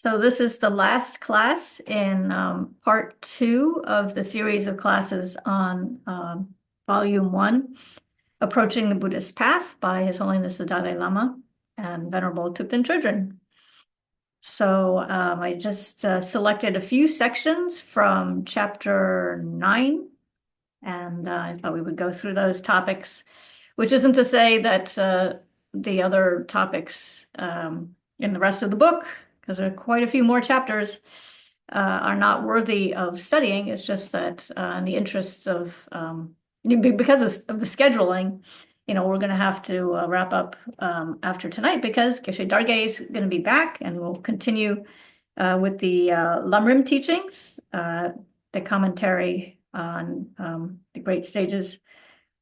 So this is the last class in part 2 of the series of classes on volume 1, Approaching the Buddhist Path by His Holiness the Dalai Lama and Venerable Thupten Chodron. So I just selected a few sections from chapter 9, and I thought we would go through those topics, which isn't to say that the other topics in the rest of the book, because there are quite a few more chapters, are not worthy of studying. It's just that in the interests of, because of the scheduling, we're going to have to wrap up after tonight because Geshe Dargay is going to be back and we'll continue with the Lamrim teachings, the commentary on the great stages,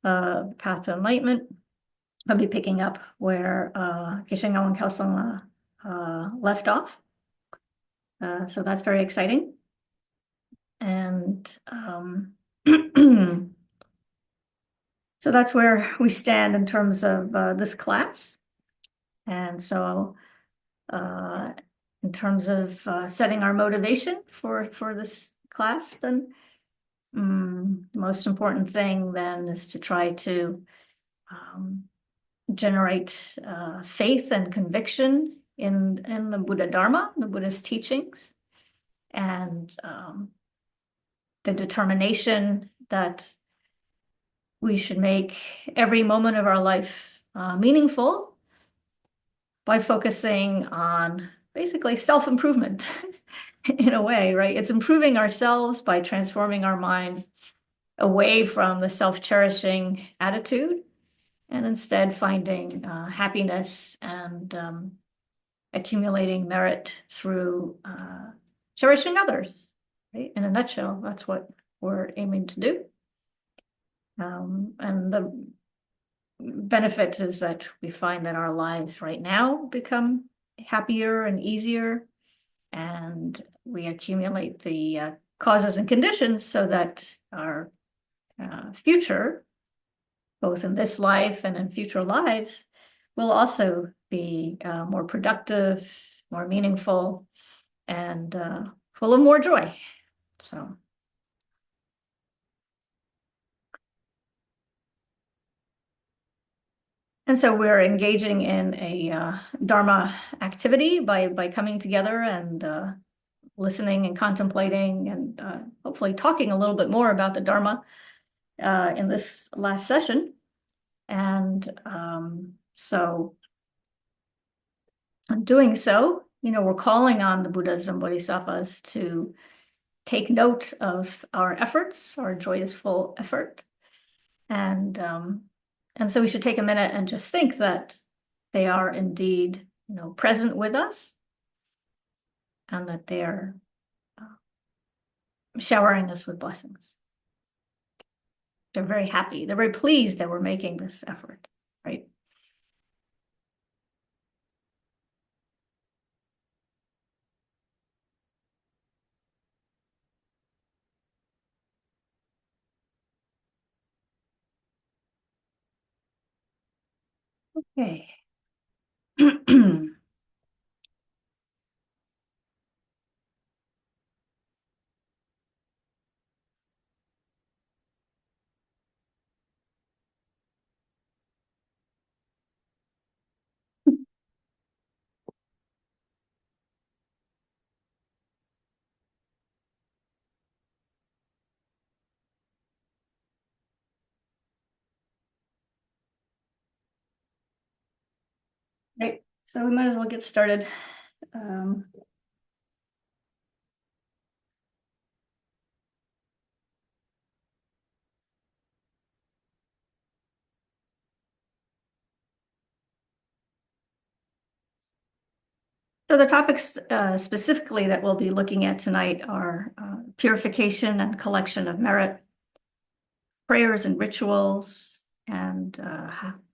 the path to enlightenment. I'll be picking up where Geshe Ngawang Kelsang left off. So that's very exciting. And so that's where we stand in terms of this class. And so in terms of setting our motivation for this class, then the most important thing then is to try to generate faith and conviction in the Buddha Dharma, the Buddhist teachings, and the determination that we should make every moment of our life meaningful by focusing on basically self-improvement in a way, right? It's improving ourselves by transforming our minds away from the self-cherishing attitude and instead finding happiness and accumulating merit through cherishing others, right? In a nutshell, that's what we're aiming to do. And the benefit is that we find that our lives right now become happier and easier, and we accumulate the causes and conditions so that our future, both in this life and in future lives, will also be more productive, more meaningful, and full of more joy. So we're engaging in a Dharma activity by coming together and listening and contemplating and hopefully talking a little bit more about the Dharma in this last session. And so in doing so, we're calling on the Buddhas and Bodhisattvas to take note of our efforts, our joyful effort. And so we should take a minute and just think that they are indeed, present with us and that they're showering us with blessings. They're very happy. They're very pleased that we're making this effort, right? Okay. Right, so we might as well get started. So the topics specifically that we'll be looking at tonight are purification and collection of merit, prayers and rituals, and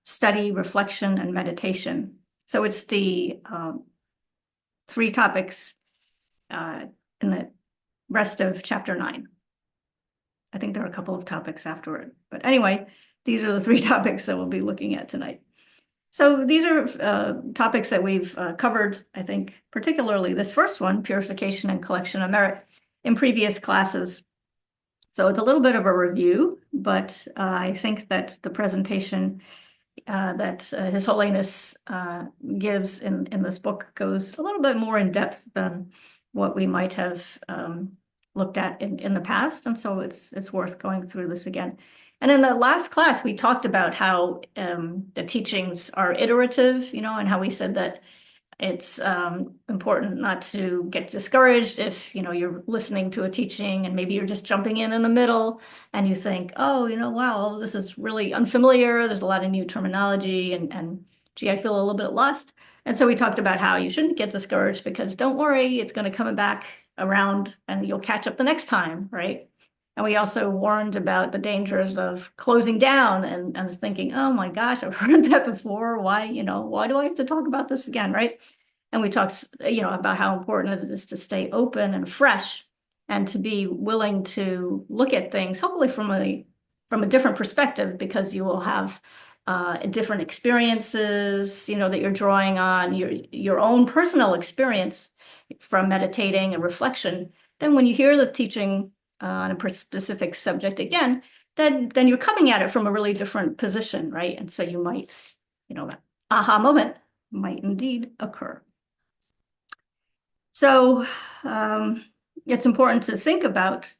study, reflection, and meditation. So it's the 3 topics in the rest of chapter 9. I think there are a couple of topics afterward, but anyway, these are the 3 topics that we'll be looking at tonight. So these are topics that we've covered, I think, particularly this first one, purification and collection of merit, in previous classes. So it's a little bit of a review, but I think that the presentation that His Holiness gives in this book goes a little bit more in depth than what we might have looked at in the past. And so it's worth going through this again. And in the last class, we talked about how the teachings are iterative, and how we said that it's important not to get discouraged if, you're listening to a teaching and maybe you're just jumping in the middle and you think, oh, wow, this is really unfamiliar. There's a lot of new terminology and gee, I feel a little bit lost. And so we talked about how you shouldn't get discouraged because don't worry, it's going to come back around and you'll catch up the next time, right? And we also warned about the dangers of closing down and thinking, oh my gosh, I've heard that before. Why do I have to talk about this again, right? And we talked, about how important it is to stay open and fresh and to be willing to look at things, hopefully from a different perspective, because you will have different experiences, that you're drawing on your own personal experience from meditating and reflection. Then when you hear the teaching on a specific subject again, then you're coming at it from a really different position, right? And so you might, that aha moment might indeed occur. So it's important to think about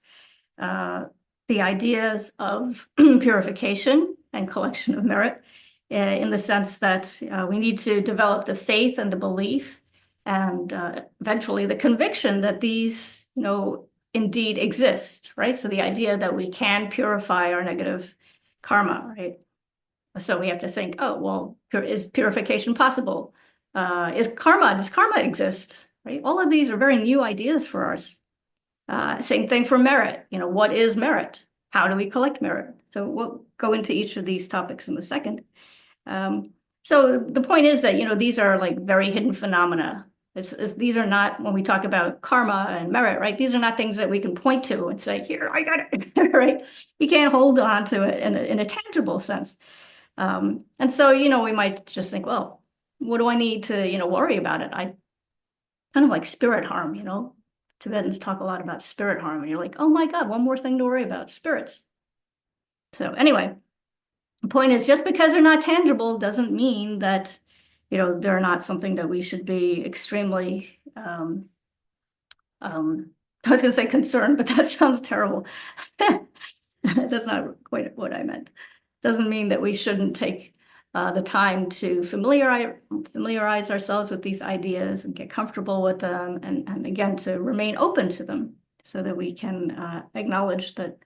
the ideas of purification and collection of merit in the sense that we need to develop the faith and the belief and eventually the conviction that these, indeed exist, right? So the idea that we can purify our negative karma, right? So we have to think, oh, well, is purification possible? Does karma exist, right? All of these are very new ideas for us. Same thing for merit. What is merit? How do we collect merit? So we'll go into each of these topics in a second. So the point is that, these are like very hidden phenomena. These are not, when we talk about karma and merit, right? These are not things that we can point to and say, here, I got it, right? You can't hold on to it in a tangible sense. And so, we might just think, well, what do I need to, worry about it? I kind of like spirit harm, Tibetans talk a lot about spirit harm. And you're like, oh my God, one more thing to worry about, spirits. So anyway, the point is just because they're not tangible doesn't mean that, they're not something that we should be extremely, I was going to say concerned, but that sounds terrible. That's not quite what I meant. Doesn't mean that we shouldn't take the time to familiarize ourselves with these ideas and get comfortable with them, and again, to remain open to them so that we can acknowledge that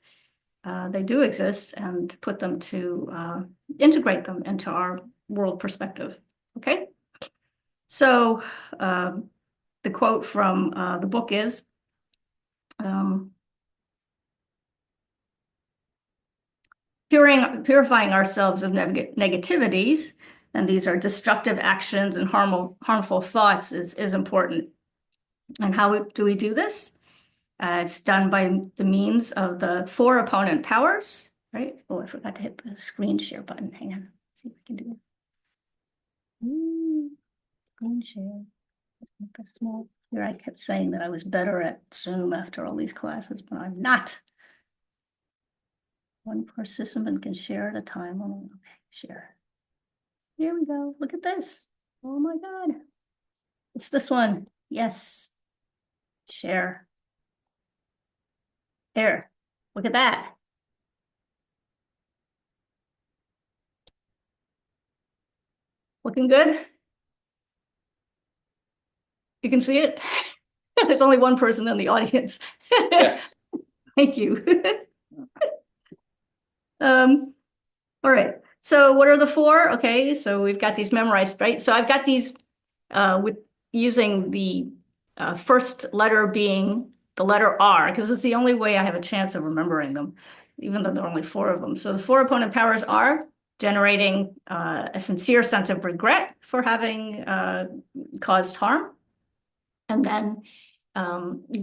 they do exist and put them to integrate them into our world perspective. Okay? So the quote from the book is, purifying ourselves of negativities, and these are destructive actions and harmful thoughts, is important. And how do we do this? It's done by the means of the 4 opponent powers, right? Oh, I forgot to hit the screen share button. Hang on, let's see if we can do it. Screen share. Let's make it small. Here I kept saying that I was better at Zoom after all these classes, but I'm not. One participant can share at a time. Okay, share. Here we go. Look at this. Oh my God. It's this one. Yes. Share. There. Look at that. Looking good? You can see it? There's only one person in the audience. Yeah. Thank you. All right. So what are the 4? Okay, so we've got these memorized, right? So I've got these with using the first letter being the letter R, because it's the only way I have a chance of remembering them, even though there are only 4 of them. So the 4 opponent powers are generating a sincere sense of regret for having caused harm, and then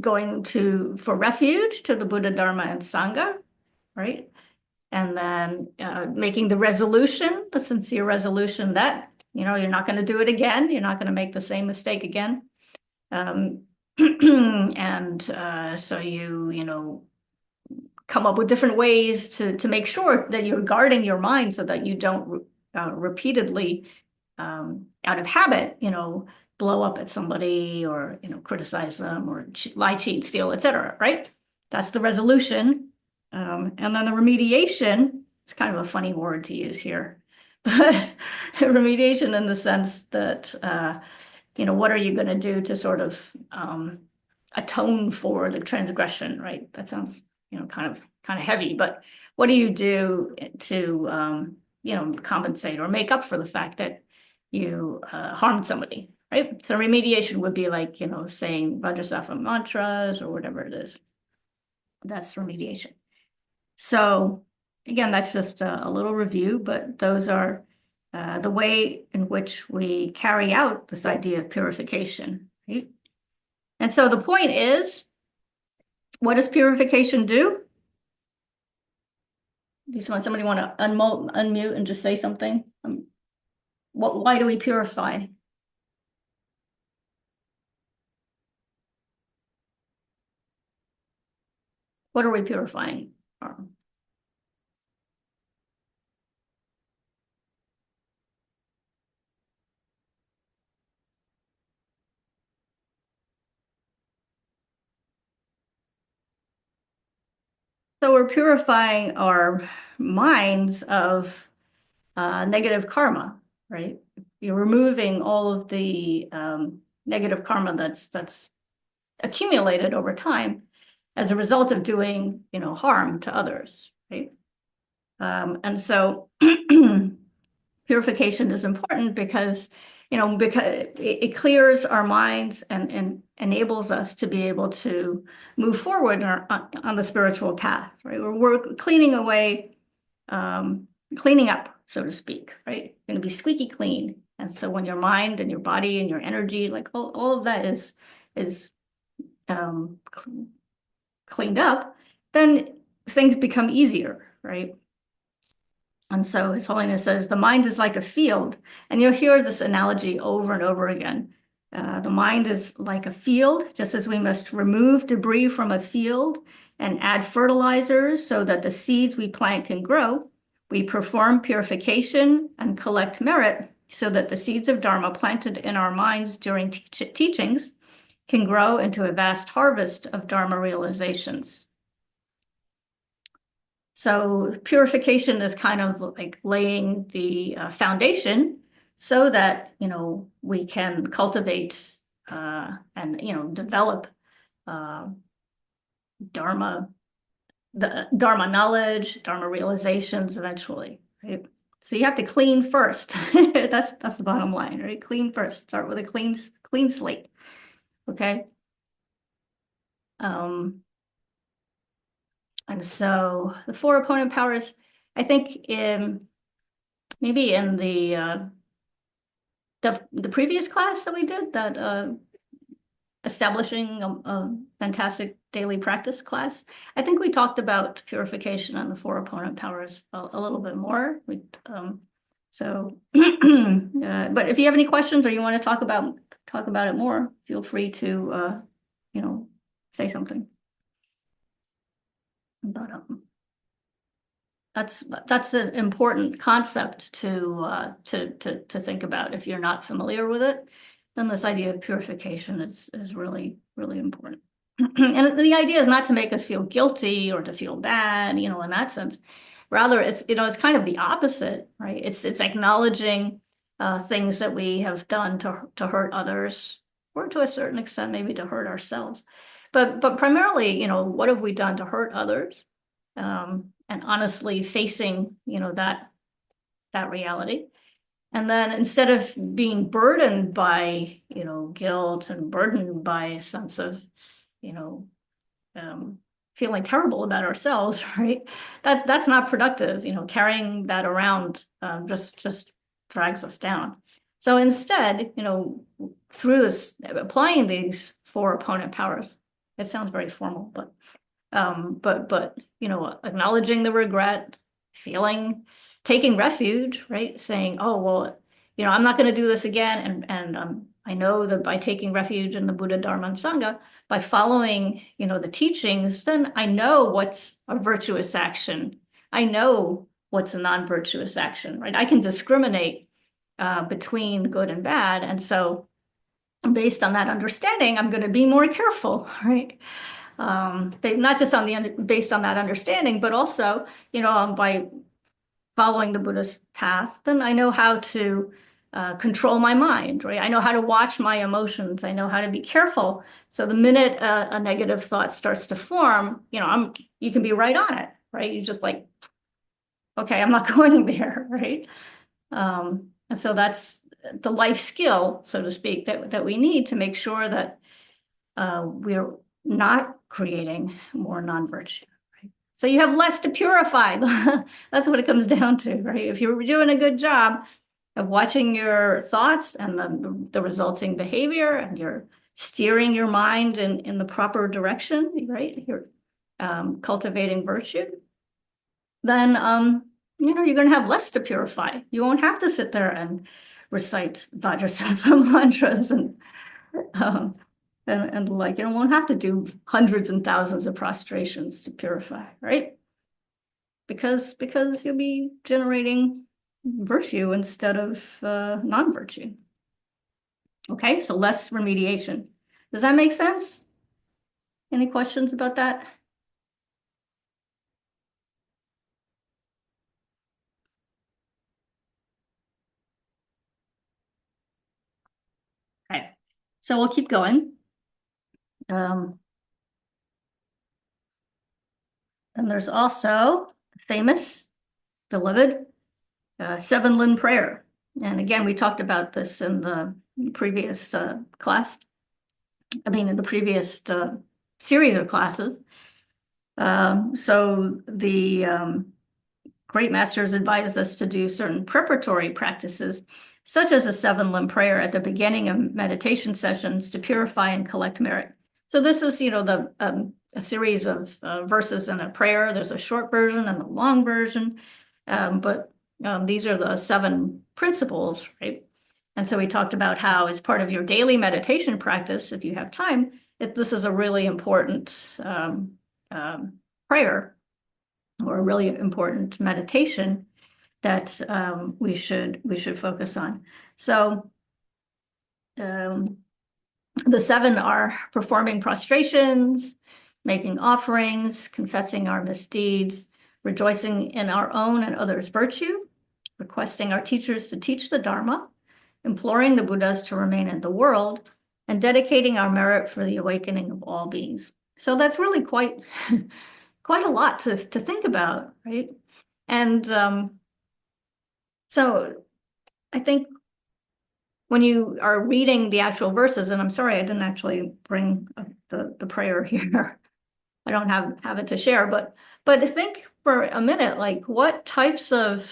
going for refuge to the Buddha, Dharma, and Sangha, right? And then making the resolution, the sincere resolution that you're not going to do it again. You're not going to make the same mistake again. And so come up with different ways to make sure that you're guarding your mind so that you don't repeatedly, out of habit, blow up at somebody or, criticize them or lie, cheat, steal, etc. Right? That's the resolution. And then the remediation, it's kind of a funny word to use here, but remediation in the sense that, what are you going to do to sort of atone for the transgression, right? That sounds, kind of heavy, but what do you do to, compensate or make up for the fact that you harmed somebody, right? So remediation would be like, saying Vajrasattva mantras or whatever it is. That's remediation. So again, that's just a little review, but those are the way in which we carry out this idea of purification, right? And so the point is, what does purification do? Somebody want to unmute and just say something? Why do we purify? What are we purifying? So we're purifying our minds of negative karma, right? You're removing all of the negative karma that's accumulated over time as a result of doing, harm to others, right? And so purification is important because, because it clears our minds and enables us to be able to move forward on the spiritual path, right? We're cleaning away, cleaning up, so to speak, right? Going to be squeaky clean. And so when your mind and your body and your energy, like all of that is cleaned up, then things become easier, right? And so His Holiness says the mind is like a field, and you'll hear this analogy over and over again. The mind is like a field, just as we must remove debris from a field and add fertilizers so that the seeds we plant can grow. We perform purification and collect merit so that the seeds of Dharma planted in our minds during teachings can grow into a vast harvest of Dharma realizations. So purification is kind of like laying the foundation so that, we can cultivate and, develop Dharma, the Dharma knowledge, Dharma realizations eventually, right? So you have to clean first. That's the bottom line, right? Clean first. Start with a clean slate. Okay. And so the four opponent powers, I think maybe in the previous class that we did, that establishing a fantastic daily practice class, I think we talked about purification and the four opponent powers a little bit more. So, but if you have any questions or you want to talk about it more, feel free to say something. But that's an important concept to think about. If you're not familiar with it, then this idea of purification is really, really important. And the idea is not to make us feel guilty or to feel bad, in that sense. Rather, it's kind of the opposite, right? It's acknowledging things that we have done to hurt others, or to a certain extent, maybe to hurt ourselves. But primarily, what have we done to hurt others? And honestly facing, that reality. And then instead of being burdened by, guilt and burdened by a sense of, feeling terrible about ourselves, right? That's not productive. Carrying that around just drags us down. So instead, through this, applying these four opponent powers, it sounds very formal, but acknowledging the regret, taking refuge, right? Saying, oh, well, I'm not going to do this again. And I know that by taking refuge in the Buddha, Dharma, and Sangha, by following, the teachings, then I know what's a virtuous action. I know what's a non-virtuous action, right? I can discriminate between good and bad. And so based on that understanding, I'm going to be more careful, right? Not just based on that understanding, but also, by following the Buddhist path, then I know how to control my mind, right? I know how to watch my emotions. I know how to be careful. So the minute a negative thought starts to form, you can be right on it, right? You just like, okay, I'm not going there, right? And so that's the life skill, so to speak, that we need to make sure that we're not creating more non-virtue. Right? So you have less to purify. That's what it comes down to, right? If you're doing a good job of watching your thoughts and the resulting behavior, and you're steering your mind in the proper direction, right? You're cultivating virtue, then you're going to have less to purify. You won't have to sit there and recite Vajrasattva mantras um, and like, won't have to do hundreds and thousands of prostrations to purify, right? Because you'll be generating virtue instead of non-virtue. Okay, so less remediation. Does that make sense? Any questions about that? Okay, so we'll keep going. And there's also famous, beloved, seven limb prayer. And again, we talked about this in the previous class. In the previous series of classes. So the great masters advised us to do certain preparatory practices, such as a seven limb prayer at the beginning of meditation sessions to purify and collect merit. So this is, a series of verses in a prayer. There's a short version and a long version, but these are the seven principles, right? And so we talked about how, as part of your daily meditation practice, if you have time, this is a really important prayer, or a really important meditation that we should focus on. So the seven are performing prostrations, making offerings, confessing our misdeeds, rejoicing in our own and others' virtue, requesting our teachers to teach the Dharma, imploring the Buddhas to remain in the world, and dedicating our merit for the awakening of all beings. So that's really quite a lot to think about, right? And so I think when you are reading the actual verses, and I'm sorry, I didn't actually bring the prayer here. I don't have it to share, but think for a minute, like, what types of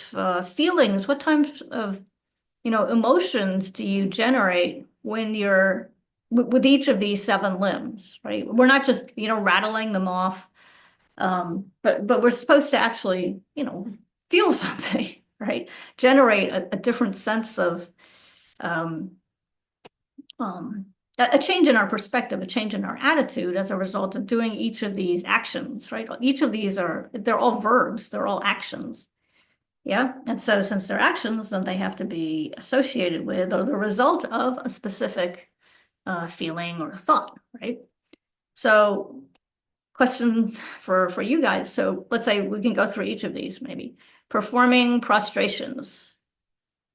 feelings, what types of emotions do you generate when you're with each of these seven limbs, right? We're not just rattling them off, but we're supposed to actually feel something, right? Generate a different sense of um, a change in our perspective, a change in our attitude as a result of doing each of these actions, right? Each of these they're all verbs, they're all actions. Yeah. And so since they're actions, then they have to be associated with or the result of a specific feeling or thought, right? So questions for you guys. So let's say we can go through each of these, maybe. Performing prostrations.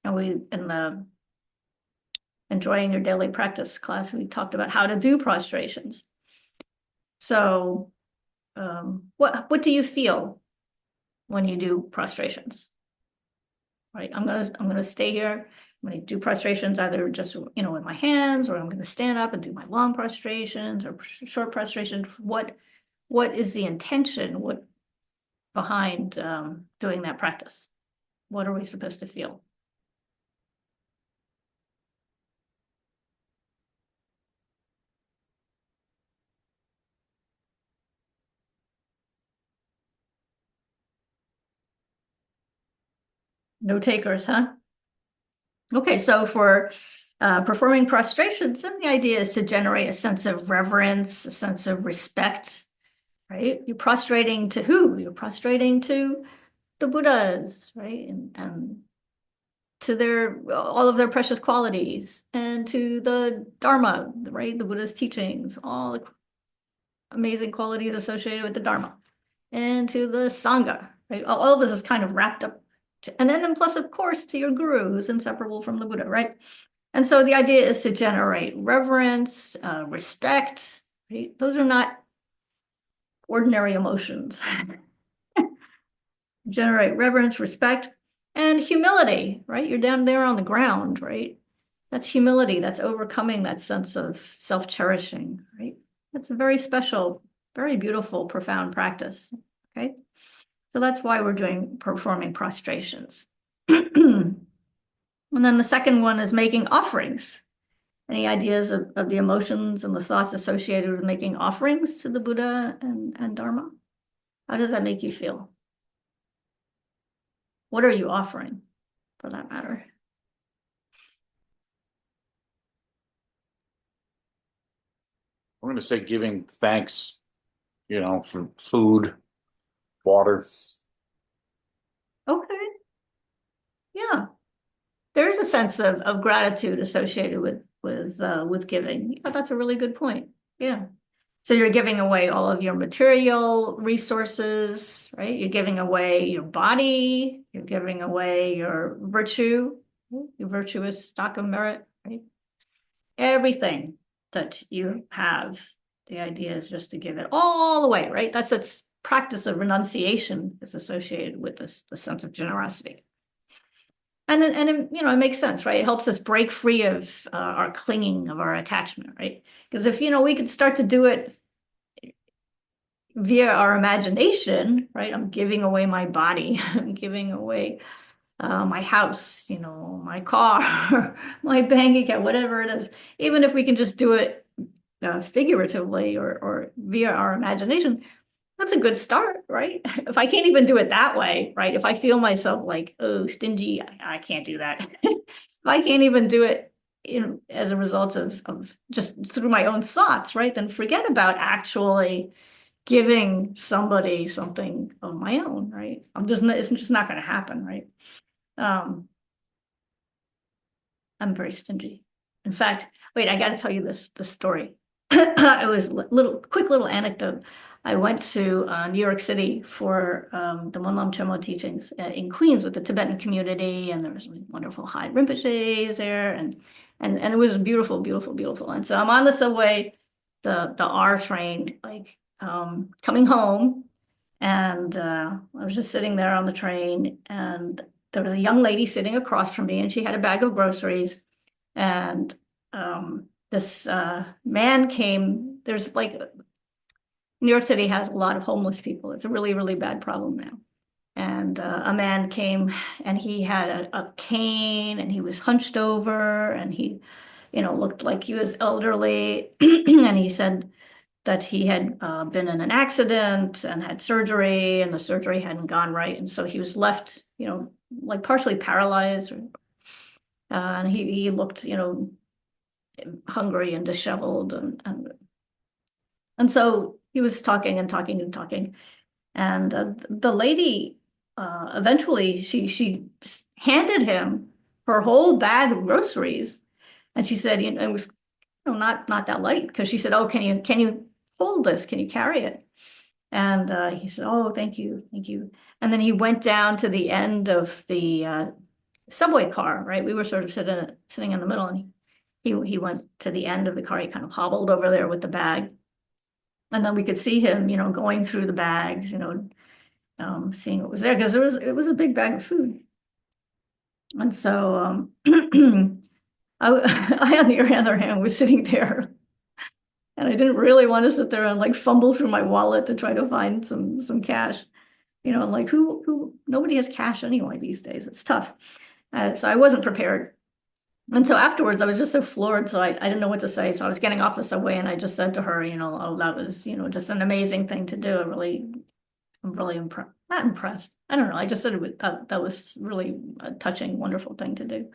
And in the enjoying your daily practice class, we talked about how to do prostrations. So what do you feel when you do prostrations? Right, I'm gonna stay here. I'm gonna do prostrations either just with my hands, or I'm gonna stand up and do my long prostrations or short prostrations. What is the intention? What behind doing that practice? What are we supposed to feel? No takers, huh? Okay, so for performing prostrations, then the idea is to generate a sense of reverence, a sense of respect, right? You're prostrating to who? You're prostrating to the Buddhas, right? And to their all of their precious qualities, and to the Dharma, right? The Buddha's teachings, all the amazing qualities associated with the Dharma, and to the Sangha, right? All of this is kind of wrapped up. And then plus, of course, to your guru, who's inseparable from the Buddha, right? And so the idea is to generate reverence, respect, right? Those are not ordinary emotions. Generate reverence, respect, and humility, right? You're down there on the ground, right? That's humility. That's overcoming that sense of self-cherishing, right? That's a very special, very beautiful, profound practice. Okay. So that's why we're performing prostrations. And then the second one is making offerings. Any ideas of the emotions and the thoughts associated with making offerings to the Buddha and Dharma? How does that make you feel? What are you offering, for that matter? I'm going to say giving thanks, for food, water. Okay. Yeah. There is a sense of gratitude associated with giving. Yeah, that's a really good point. Yeah. So you're giving away all of your material resources, right? You're giving away your body, you're giving away your virtue, your virtuous stock of merit, right? Everything that you have. The idea is just to give it all away, right? That's its practice of renunciation is associated with this the sense of generosity. And it makes sense, right? It helps us break free of our clinging, of our attachment, right? Because if we could start to do it via our imagination, right? I'm giving away my body, I'm giving away my house, my car, my bank account, whatever it is. Even if we can just do it figuratively or via our imagination, that's a good start, right? If I can't even do it that way, right? If I feel myself like, oh, stingy, I can't do that. If I can't even do it, as a result of just through my own thoughts, right? Then forget about actually giving somebody something of my own, right? It's just not going to happen, right? Um, I'm very stingy. In fact, wait, I got to tell you this story. It was quick little anecdote. I went to New York City for the Monlam Chömo teachings in Queens with the Tibetan community, and there was wonderful High Rinpoches there, and it was beautiful, beautiful, beautiful. And so I'm on the subway, the R train, like coming home, and I was just sitting there on the train, and there was a young lady sitting across from me, and she had a bag of groceries, and this man came. There's like New York City has a lot of homeless people. It's a really, really bad problem now. And a man came, and he had a cane, and he was hunched over, and he, looked like he was elderly. And he said that he had been in an accident and had surgery, and the surgery hadn't gone right. And so he was left, like partially paralyzed. And he looked, hungry and disheveled. And so he was talking and talking and talking. And the lady eventually she handed him her whole bag of groceries. And she said, it was not that light, because she said, oh, can you hold this? Can you carry it? And he said, oh, thank you, thank you. And then he went down to the end of the subway car, right? We were sort of sitting in the middle, and he went to the end of the car. He kind of hobbled over there with the bag. And then we could see him, going through the bags, seeing what was there, because it was a big bag of food. And so I, on the other hand, was sitting there, and I didn't really want to sit there and like fumble through my wallet to try to find some cash. Like who nobody has cash anyway these days. It's tough. So I wasn't prepared. And so afterwards, I was just so floored. So I didn't know what to say. So I was getting off the subway, and I just said to her, oh, that was, just an amazing thing to do. I'm really impressed. Not impressed. I don't know. I just said that was really a touching, wonderful thing to do.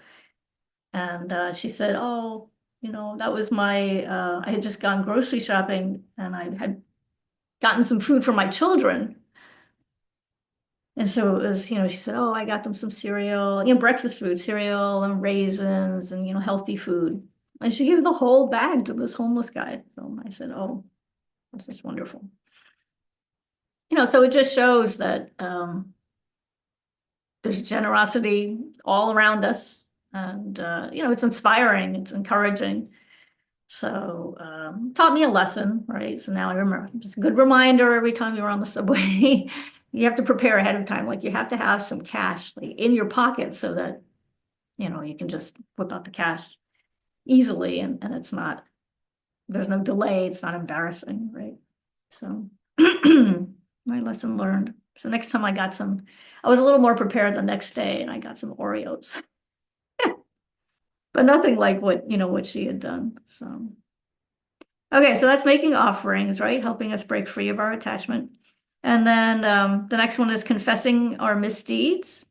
And she said, "Oh, that was I had just gone grocery shopping and I had gotten some food for my children." And so it was, she said, "Oh, I got them some cereal, breakfast food, cereal and raisins and, healthy food." And she gave the whole bag to this homeless guy. So I said, "Oh, this is wonderful." So it just shows that there's generosity all around us. And, it's inspiring, it's encouraging. So taught me a lesson, right? So now I remember, just a good reminder every time you're on the subway. You have to prepare ahead of time. Like you have to have some cash like, in your pocket so that, you can just whip out the cash easily and there's no delay. It's not embarrassing, right? So my lesson learned. So next time I was a little more prepared the next day and I got some Oreos, but nothing like what she had done. So. Okay, so that's making offerings, right? Helping us break free of our attachment. And then the next one is confessing our misdeeds,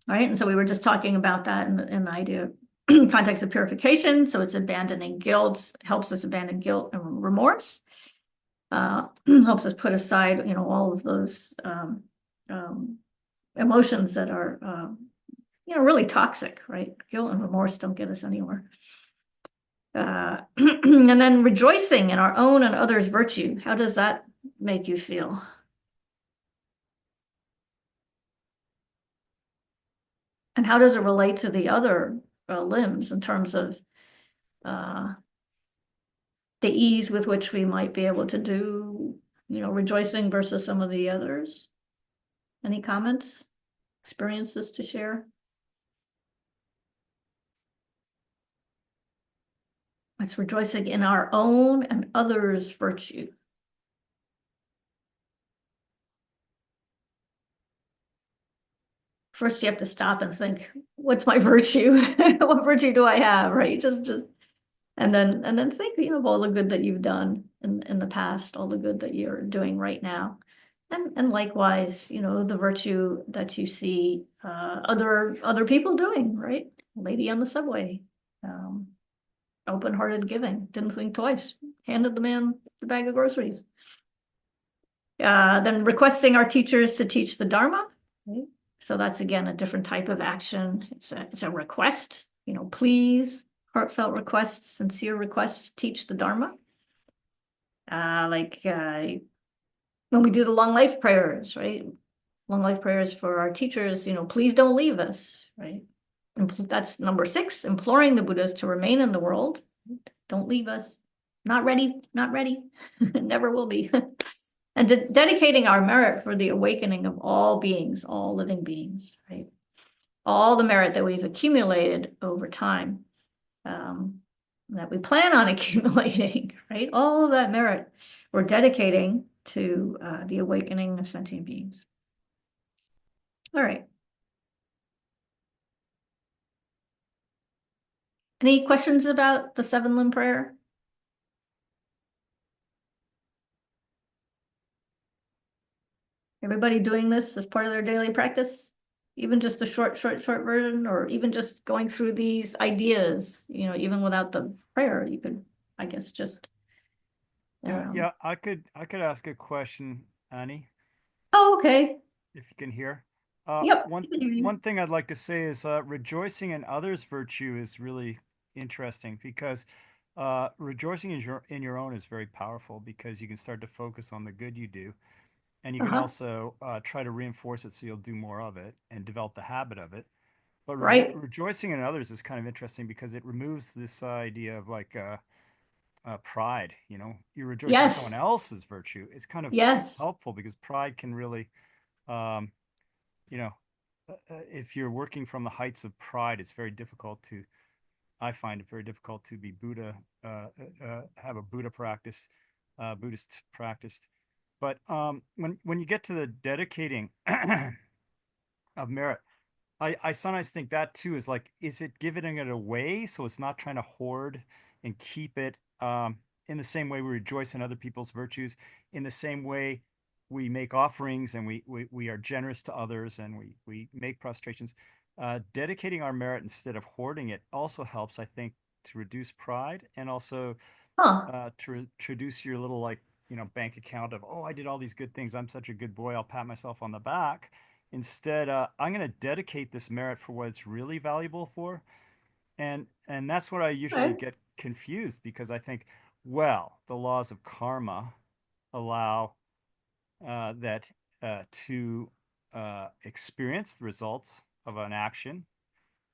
right? And so we were just talking about that in the idea context of purification. So it's abandoning guilt, helps us abandon guilt and remorse, helps us put aside, all of those emotions that are, really toxic, right? Guilt and remorse don't get us anywhere. And then rejoicing in our own and others' virtue. How does that make you feel? And how does it relate to the other limbs in terms of uh, the ease with which we might be able to do, rejoicing versus some of the others? Any comments, experiences to share? It's rejoicing in our own and others' virtue. First, you have to stop and think, what's my virtue? What virtue do I have, right? Just and then think, of all the good that you've done in the past, all the good that you're doing right now. And likewise, the virtue that you see other people doing, right? Lady on the subway, um, open-hearted giving, didn't think twice, handed the man the bag of groceries. Then requesting our teachers to teach the Dharma, right? So that's again a different type of action. It's a request, please, heartfelt request, sincere request, teach the Dharma. Like when we do the long life prayers, right? Long life prayers for our teachers, please don't leave us, right? And that's number 6, imploring the Buddhas to remain in the world. Don't leave us. Not ready, not ready, never will be. And dedicating our merit for the awakening of all beings, all living beings, right? All the merit that we've accumulated over time, that we plan on accumulating, right? All of that merit we're dedicating to the awakening of sentient beings. All right. Any questions about the 7-limb prayer? Everybody doing this as part of their daily practice? Even just a short version, or even just going through these ideas, even without the prayer, you could, I guess, just. Yeah, I could ask a question, Annie, Oh, okay. if you can hear. Yep. One I can hear you. one thing I'd like to say is rejoicing in others' virtue is really interesting because rejoicing in your own is very powerful because you can start to focus on the good you do, and you can Uh-huh. also try to reinforce it so you'll do more of it and develop the habit of it. But Right. rejoicing in others is kind of interesting because it removes this idea of like pride. You rejoice in someone Yes. else's virtue. It's kind of Yes. helpful because pride can really, um, you know, if you're working from the heights of pride, it's very difficult to. I find it very difficult to be Buddha, have a Buddha practice, Buddhist practice. But when you get to the dedicating of merit, I sometimes think that too is like, is it giving it away? So it's not trying to hoard and keep it in the same way we rejoice in other people's virtues, in the same way we make offerings and we are generous to others and we make prostrations. dedicating our merit instead of hoarding it also helps, I think, to reduce pride and also Huh. to reduce your little like bank account of, oh, I did all these good things, I'm such a good boy, I'll pat myself on the back. Instead, I'm going to dedicate this merit for what it's really valuable for, and that's what I usually Okay. get confused because I think, well, the laws of karma allow that to experience the results of an action,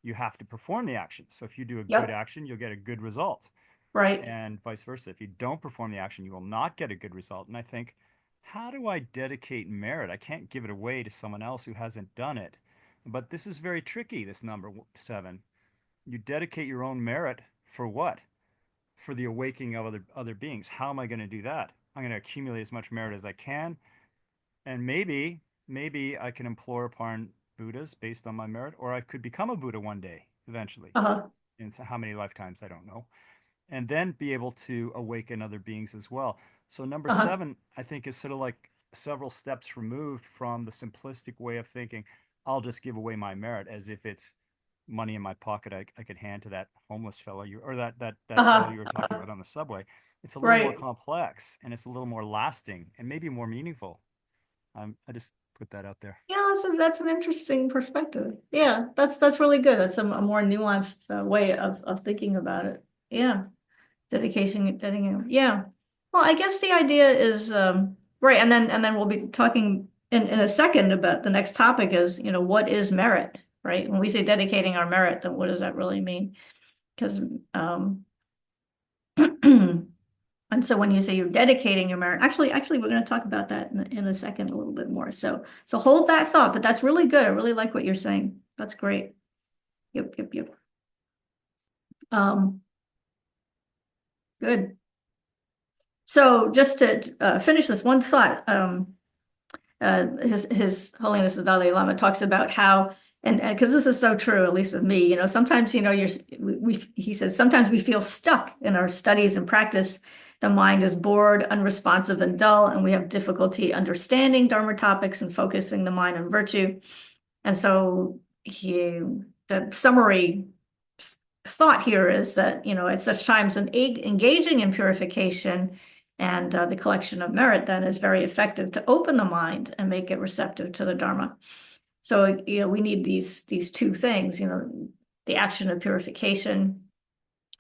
you have to perform the action. So if you do a good Yep. action, you'll get a good result, Right. and vice versa. If you don't perform the action, you will not get a good result. And I think, how do I dedicate merit? I can't give it away to someone else who hasn't done it. But this is very tricky, this number 7. You dedicate your own merit for what? For the awakening of other beings. How am I going to do that? I'm going to accumulate as much merit as I can, and maybe I can implore upon Buddhas based on my merit, or I could become a Buddha one day, eventually. Uh-huh. In how many lifetimes, I don't know. And then be able to awaken other beings as well. So number Uh-huh. 7, I think, is sort of like several steps removed from the simplistic way of thinking, I'll just give away my merit as if it's money in my pocket I could hand to that homeless fellow or that fellow Uh-huh. you were talking about on the subway. It's a little more Right. complex and it's a little more lasting and maybe more meaningful. I just put that out there. Yeah, that's an interesting perspective. Yeah, that's really good. That's a more nuanced way of thinking about it. Yeah. Dedication. Yeah. Well, I guess the idea is right, and then we'll be talking in a second about the next topic is, what is merit, right? When we say dedicating our merit, then what does that really mean? Because and so when you say you're dedicating your merit, actually, we're going to talk about that in a second a little bit more. So hold that thought, but that's really good. I really like what you're saying. That's great. Yep. Um, good. So just to finish this one thought, His Holiness the Dalai Lama talks about how, and because this is so true, at least with me, sometimes, he says, sometimes we feel stuck in our studies and practice. The mind is bored, unresponsive, and dull, and we have difficulty understanding Dharma topics and focusing the mind on virtue. And so the summary thought here is that, at such times, engaging in purification and the collection of merit then is very effective to open the mind and make it receptive to the Dharma. So, we need these two things, the action of purification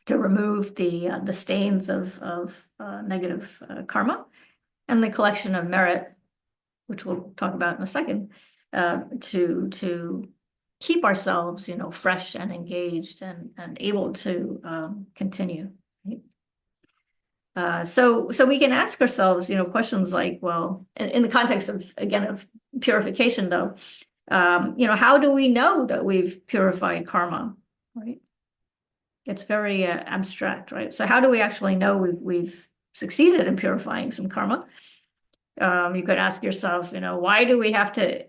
to remove the stains of negative karma, and the collection of merit, which we'll talk about in a second, to keep ourselves, fresh and engaged and able to continue. Right? So we can ask ourselves, questions like, well, in the context of, again, of purification, though, how do we know that we've purified karma, right? It's very abstract, right? So how do we actually know we've succeeded in purifying some karma? You could ask yourself, why do we have to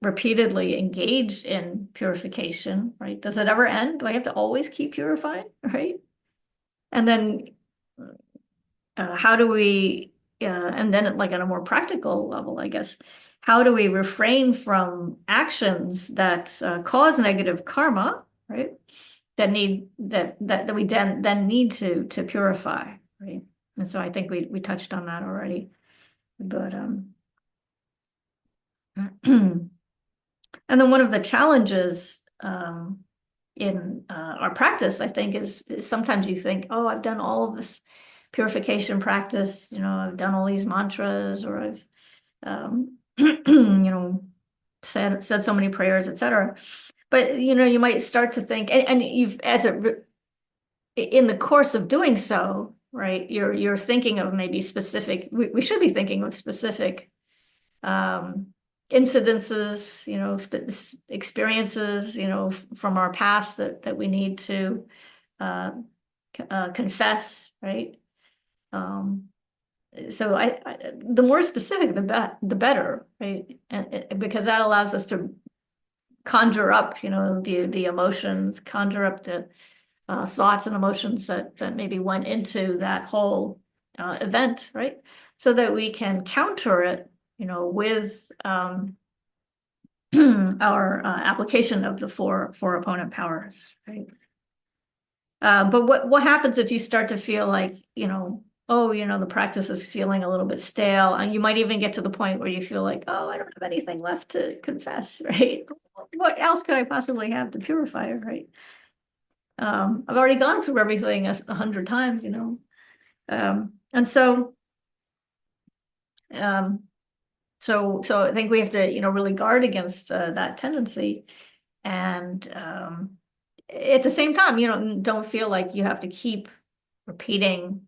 repeatedly engage in purification, right? Does it ever end? Do I have to always keep purifying, right? And then how do we, and then like on a more practical level, I guess, how do we refrain from actions that cause negative karma, right? That we then need to purify, right? And so I think we touched on that already, but and then one of the challenges in our practice, I think, is sometimes you think, oh, I've done all of this purification practice, I've done all these mantras, or I've, said so many prayers, etc. But, you might start to think, and you've, in the course of doing so, right, you're thinking of maybe specific, we should be thinking of specific incidences, experiences, from our past that we need to confess, right? So the more specific, the better, right? And because that allows us to conjure up, the emotions, conjure up the thoughts and emotions that maybe went into that whole event, right? So that we can counter it, with our application of the four opponent powers, right? But what happens if you start to feel like, oh, the practice is feeling a little bit stale, and you might even get to the point where you feel like, oh, I don't have anything left to confess, right? What else could I possibly have to purify, right? I've already gone through everything 100 times, and so I think we have to, really guard against that tendency, and at the same time, don't feel like you have to keep repeating,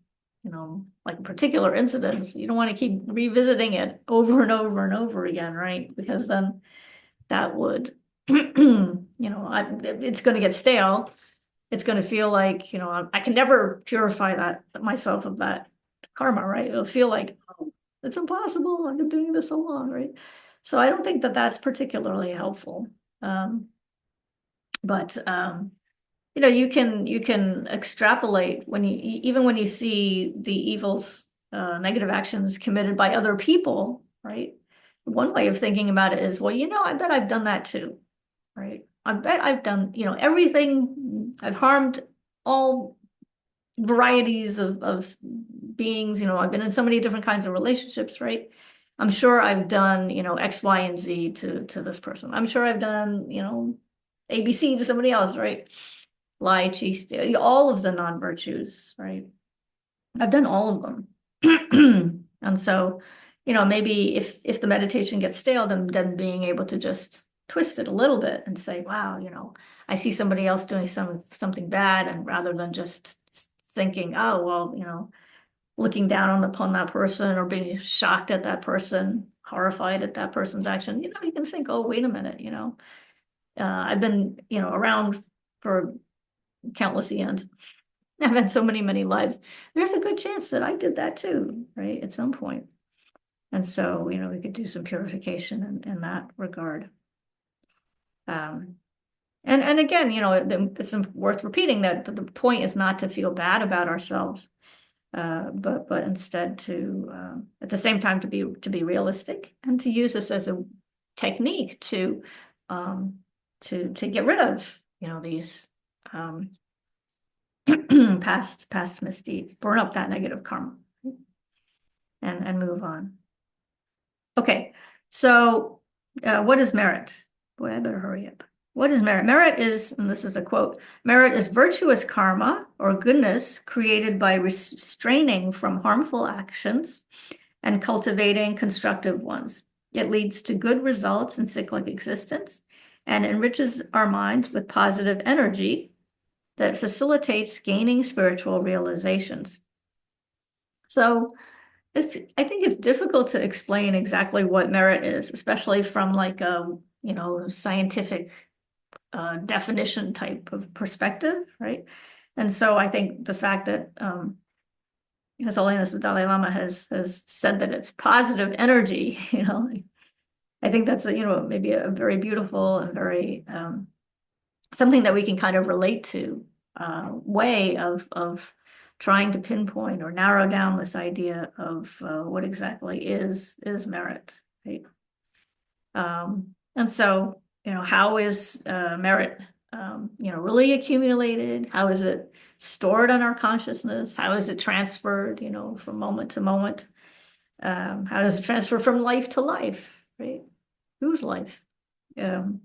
like particular incidents. You don't want to keep revisiting it over and over and over again, right? Because then that would, it's going to get stale. It's going to feel like, I can never purify myself of that karma, right? It'll feel like, oh, it's impossible. I've been doing this so long, right? So I don't think that that's particularly helpful. But you can extrapolate even when you see the evils, negative actions committed by other people, right? One way of thinking about it is, well, I bet I've done that too, right? I bet I've done, everything. I've harmed all varieties of beings. I've been in so many different kinds of relationships, right? I'm sure I've done, X, Y, and Z to this person. I'm sure I've done, ABC to somebody else, right? Lie, cheat, steal, all of the non-virtues, right? I've done all of them. And so, maybe if the meditation gets stale, then being able to just twist it a little bit and say, wow, I see somebody else doing something bad, and rather than just thinking, oh, well, looking down upon that person or being shocked at that person, horrified at that person's action, you can think, oh, wait a minute, I've been, around for countless eons. I've had so many lives. There's a good chance that I did that too, right? At some point. And so, we could do some purification in that regard. And again, it's worth repeating that the point is not to feel bad about ourselves, but instead to at the same time to be realistic and to use this as a technique to get rid of these past misdeeds, burn up that negative karma, and move on. Okay, so what is merit? Boy, I better hurry up. What is merit? Merit is, and this is a quote, merit is virtuous karma or goodness created by restraining from harmful actions and cultivating constructive ones. It leads to good results in cyclic existence and enriches our minds with positive energy that facilitates gaining spiritual realizations. So I think it's difficult to explain exactly what merit is, especially from like a, scientific definition type of perspective, right? And so I think the fact that His Holiness the Dalai Lama has said that it's positive energy, I think that's maybe a very beautiful and very something that we can kind of relate to way of trying to pinpoint or narrow down this idea of what exactly is merit, right? And so, how is merit, really accumulated? How is it stored in our consciousness? How is it transferred, from moment to moment? How does it transfer from life to life, right? Whose life? And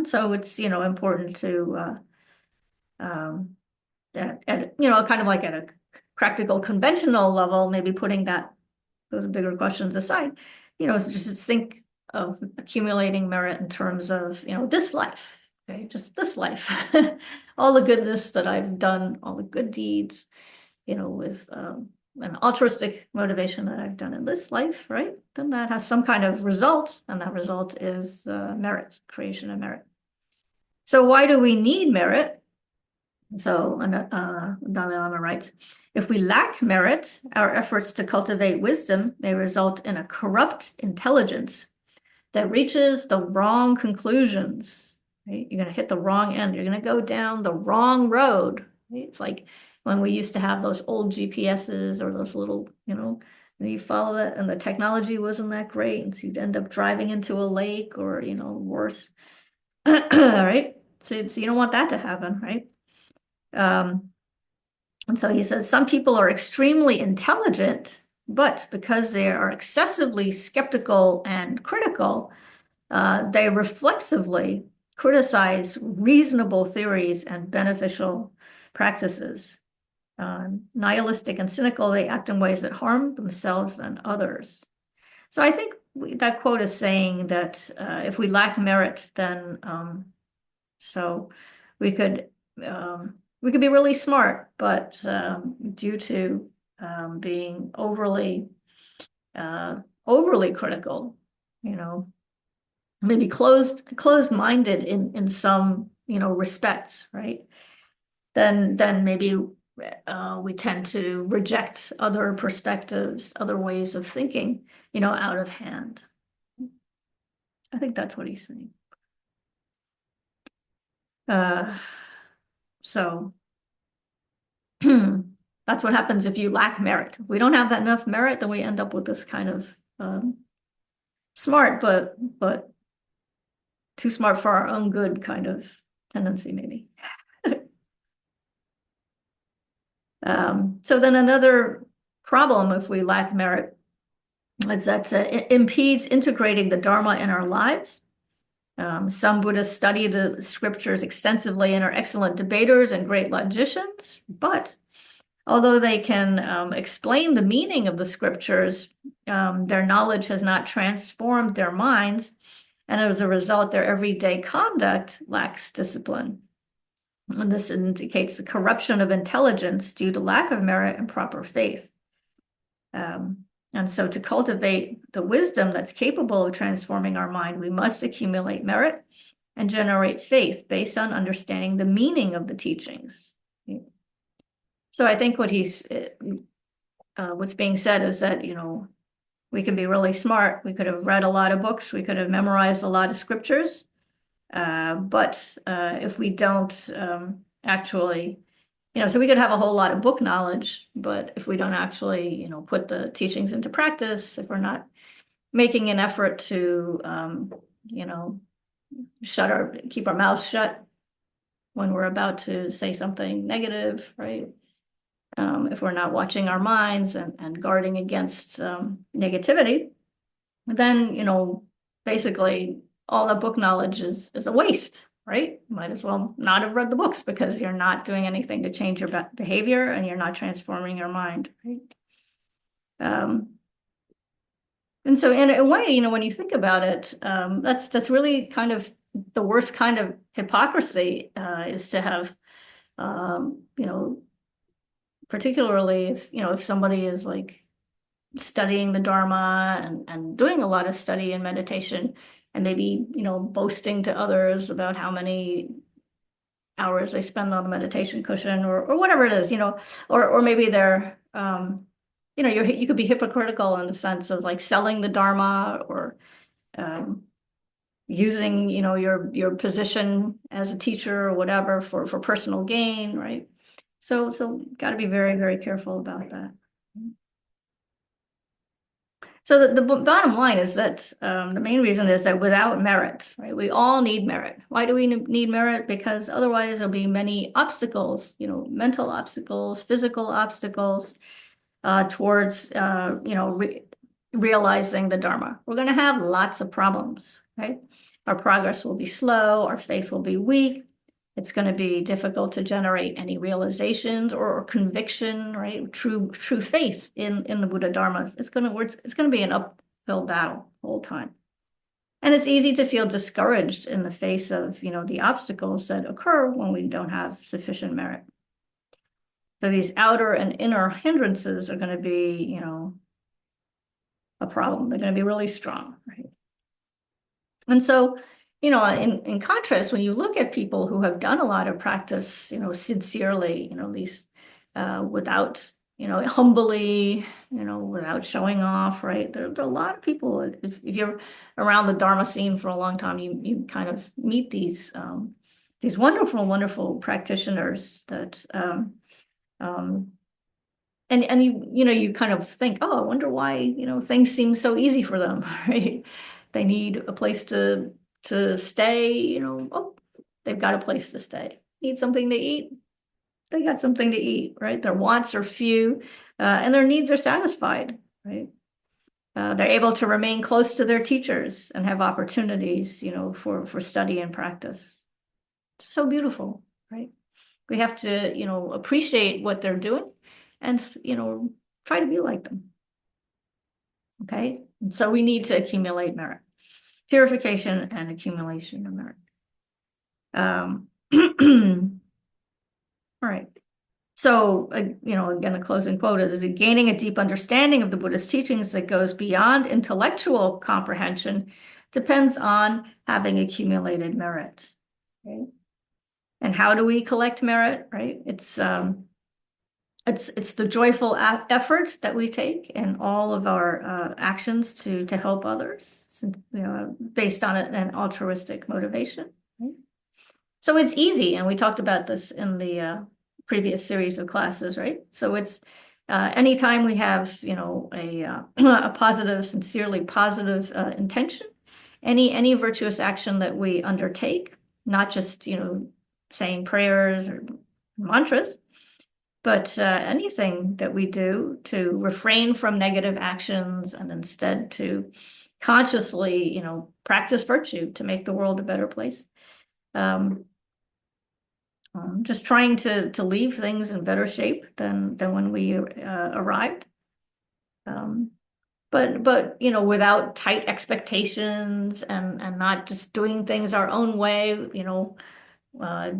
so it's, important to, kind of like at a practical conventional level, maybe putting those bigger questions aside, just think of accumulating merit in terms of, this life, okay, just this life, all the goodness that I've done, all the good deeds, with an altruistic motivation that I've done in this life, right? Then that has some kind of result, and that result is merit, creation of merit. So why do we need merit? So Dalai Lama writes, if we lack merit, our efforts to cultivate wisdom may result in a corrupt intelligence that reaches the wrong conclusions, right? You're going to hit the wrong end. You're going to go down the wrong road, right? It's like when we used to have those old GPSs or those little, and you follow that, and the technology wasn't that great, and so you'd end up driving into a lake or, worse. Right? So you don't want that to happen, right? And so he says, some people are extremely intelligent, but because they are excessively skeptical and critical, they reflexively criticize reasonable theories and beneficial practices. Nihilistic and cynical, they act in ways that harm themselves and others. So I think that quote is saying that if we lack merit, then so we could be really smart, but due to being overly critical, maybe closed-minded in some respects, right? Then maybe we tend to reject other perspectives, other ways of thinking, out of hand. I think that's what he's saying. So that's what happens if you lack merit. If we don't have that enough merit, then we end up with this kind of smart, but too smart for our own good kind of tendency, maybe. So then another problem if we lack merit is that it impedes integrating the Dharma in our lives. Some Buddhists study the scriptures extensively and are excellent debaters and great logicians, but although they can explain the meaning of the scriptures, their knowledge has not transformed their minds, and as a result, their everyday conduct lacks discipline. And this indicates the corruption of intelligence due to lack of merit and proper faith. And so to cultivate the wisdom that's capable of transforming our mind, we must accumulate merit and generate faith based on understanding the meaning of the teachings. So I think what's being said is that, we can be really smart. We could have read a lot of books. We could have memorized a lot of scriptures. But if we don't actually, so we could have a whole lot of book knowledge, but if we don't actually, put the teachings into practice, if we're not making an effort to, keep our mouths shut when we're about to say something negative, right? If we're not watching our minds and guarding against negativity, then, basically all the book knowledge is a waste, right? Might as well not have read the books because you're not doing anything to change your behavior and you're not transforming your mind, right? And so in a way, when you think about it, that's really kind of the worst kind of hypocrisy is to have, particularly if somebody is like studying the Dharma and doing a lot of study and meditation and maybe, boasting to others about how many hours they spend on the meditation cushion or whatever it is, or maybe they're, you could be hypocritical in the sense of like selling the Dharma or using, your position as a teacher or whatever for personal gain, right? So got to be very, very careful about that. So the bottom line is that the main reason is that without merit, right, we all need merit. Why do we need merit? Because otherwise there'll be many obstacles, mental obstacles, physical obstacles towards, realizing the Dharma. We're going to have lots of problems, right? Our progress will be slow, our faith will be weak. It's going to be difficult to generate any realizations or conviction, right? True faith in the Buddha Dharma. It's going to be an uphill battle the whole time. And it's easy to feel discouraged in the face of, the obstacles that occur when we don't have sufficient merit. So these outer and inner hindrances are going to be, a problem. They're going to be really strong, right? And so, in contrast, when you look at people who have done a lot of practice, sincerely, these without, humbly, without showing off, right? There are a lot of people, if you're around the Dharma scene for a long time, you kind of meet these wonderful, wonderful practitioners that and you kind of think, oh, I wonder why, things seem so easy for them, right? They need a place to stay, oh, they've got a place to stay. Need something to eat, they got something to eat, right? Their wants are few, and their needs are satisfied, right? They're able to remain close to their teachers and have opportunities, for study and practice. It's so beautiful, right? We have to, appreciate what they're doing and, try to be like them. Okay. And so we need to accumulate merit, purification and accumulation of merit. All right. So, again, a closing quote is gaining a deep understanding of the Buddhist teachings that goes beyond intellectual comprehension depends on having accumulated merit. Okay? And how do we collect merit, right? It's the joyful effort that we take in all of our actions to help others, based on an altruistic motivation. Right? So it's easy, and we talked about this in the previous series of classes, right? So it's anytime we have, a positive, sincerely positive intention, any virtuous action that we undertake, not just, saying prayers or mantras, but anything that we do to refrain from negative actions and instead to consciously, practice virtue to make the world a better place. Just trying to leave things in better shape than when we arrived. But without tight expectations and not just doing things our own way,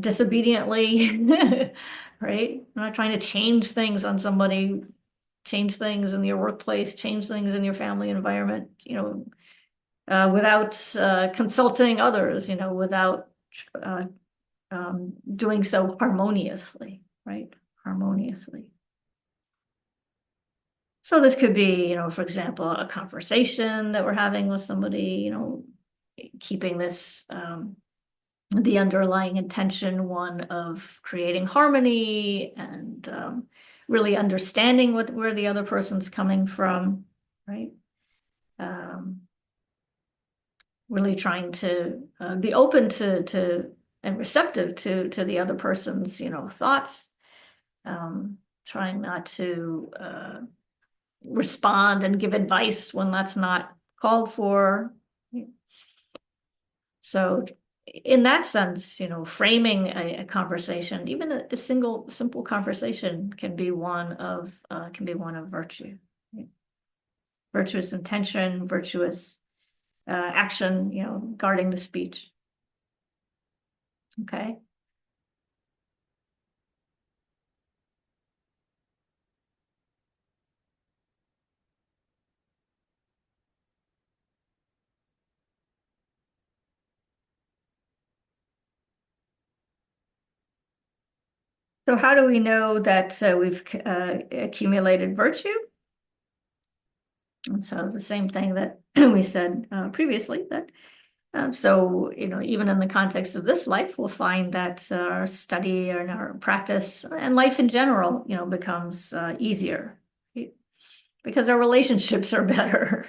disobediently, right? I'm not trying to change things on somebody, change things in your workplace, change things in your family environment, without consulting others, without doing so harmoniously, right? Harmoniously. So this could be, for example, a conversation that we're having with somebody, keeping this, the underlying intention, one of creating harmony and really understanding where the other person's coming from, right? Really trying to be open to and receptive to the other person's, thoughts. Trying not to respond and give advice when that's not called for. So in that sense, framing a conversation, even a simple conversation can be one of virtue. Right? Virtuous intention, virtuous action, guarding the speech. Okay. So how do we know that we've accumulated virtue? And so the same thing that we said previously, that so, even in the context of this life, we'll find that our study and our practice and life in general, becomes easier, right? Because our relationships are better,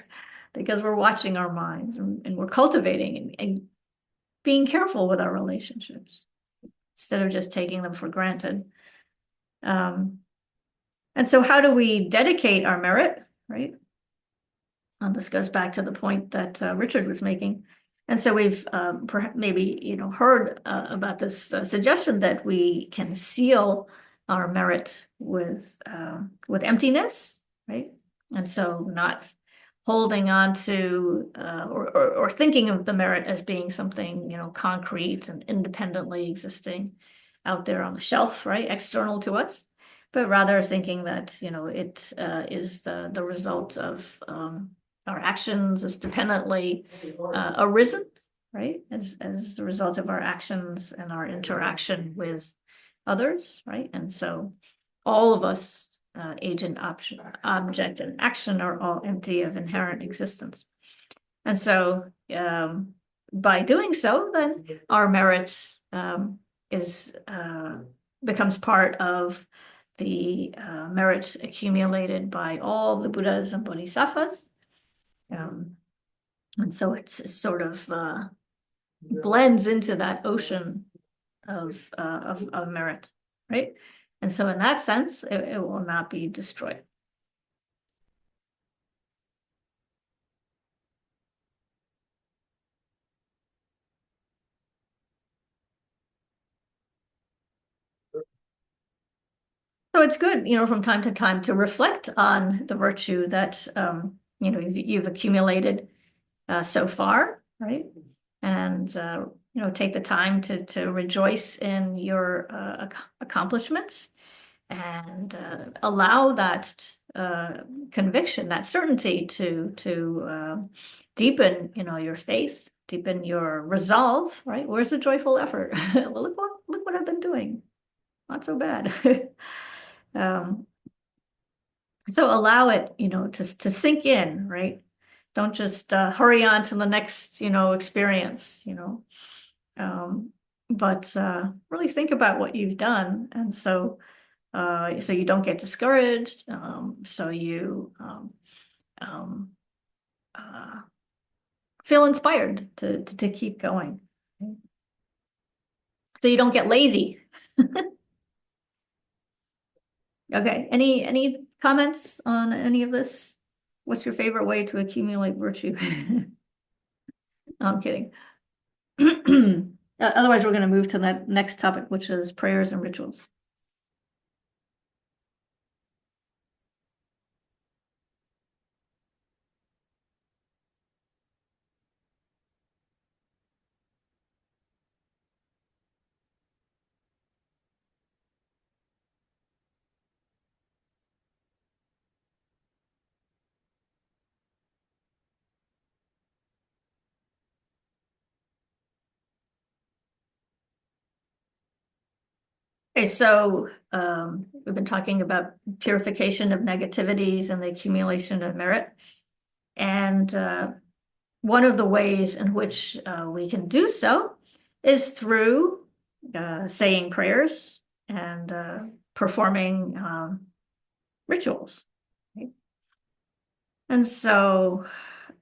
because we're watching our minds and we're cultivating and being careful with our relationships instead of just taking them for granted. And so how do we dedicate our merit, right? This goes back to the point that Richard was making. And so we've perhaps maybe heard about this suggestion that we can seal our merit with emptiness, right? And so not holding on to or thinking of the merit as being something concrete and independently existing out there on the shelf, right, external to us, but rather thinking that it is the result of our actions is dependently arisen, right, as a result of our actions and our interaction with others, right? And so all of us, agent, object, and action, are all empty of inherent existence. And so by doing so, then our merit becomes part of the merits accumulated by all the Buddhas and Bodhisattvas. And so it's sort of blends into that ocean of merit, right? And so in that sense, it will not be destroyed. So it's good, from time to time to reflect on the virtue that, you've accumulated so far, right? And, take the time to rejoice in your accomplishments and allow that conviction, that certainty to deepen, your faith, deepen your resolve, right? Where's the joyful effort? Well, look what I've been doing. Not so bad. So allow it, to sink in, right? Don't just hurry on to the next, experience, but really think about what you've done. And so you don't get discouraged, so you feel inspired to keep going. So you don't get lazy. Okay, any comments on any of this? What's your favorite way to accumulate virtue? No, I'm kidding. Otherwise, we're going to move to the next topic, which is prayers and rituals. Okay, so we've been talking about purification of negativities and the accumulation of merit. And one of the ways in which we can do so is through saying prayers and performing rituals. Right? And so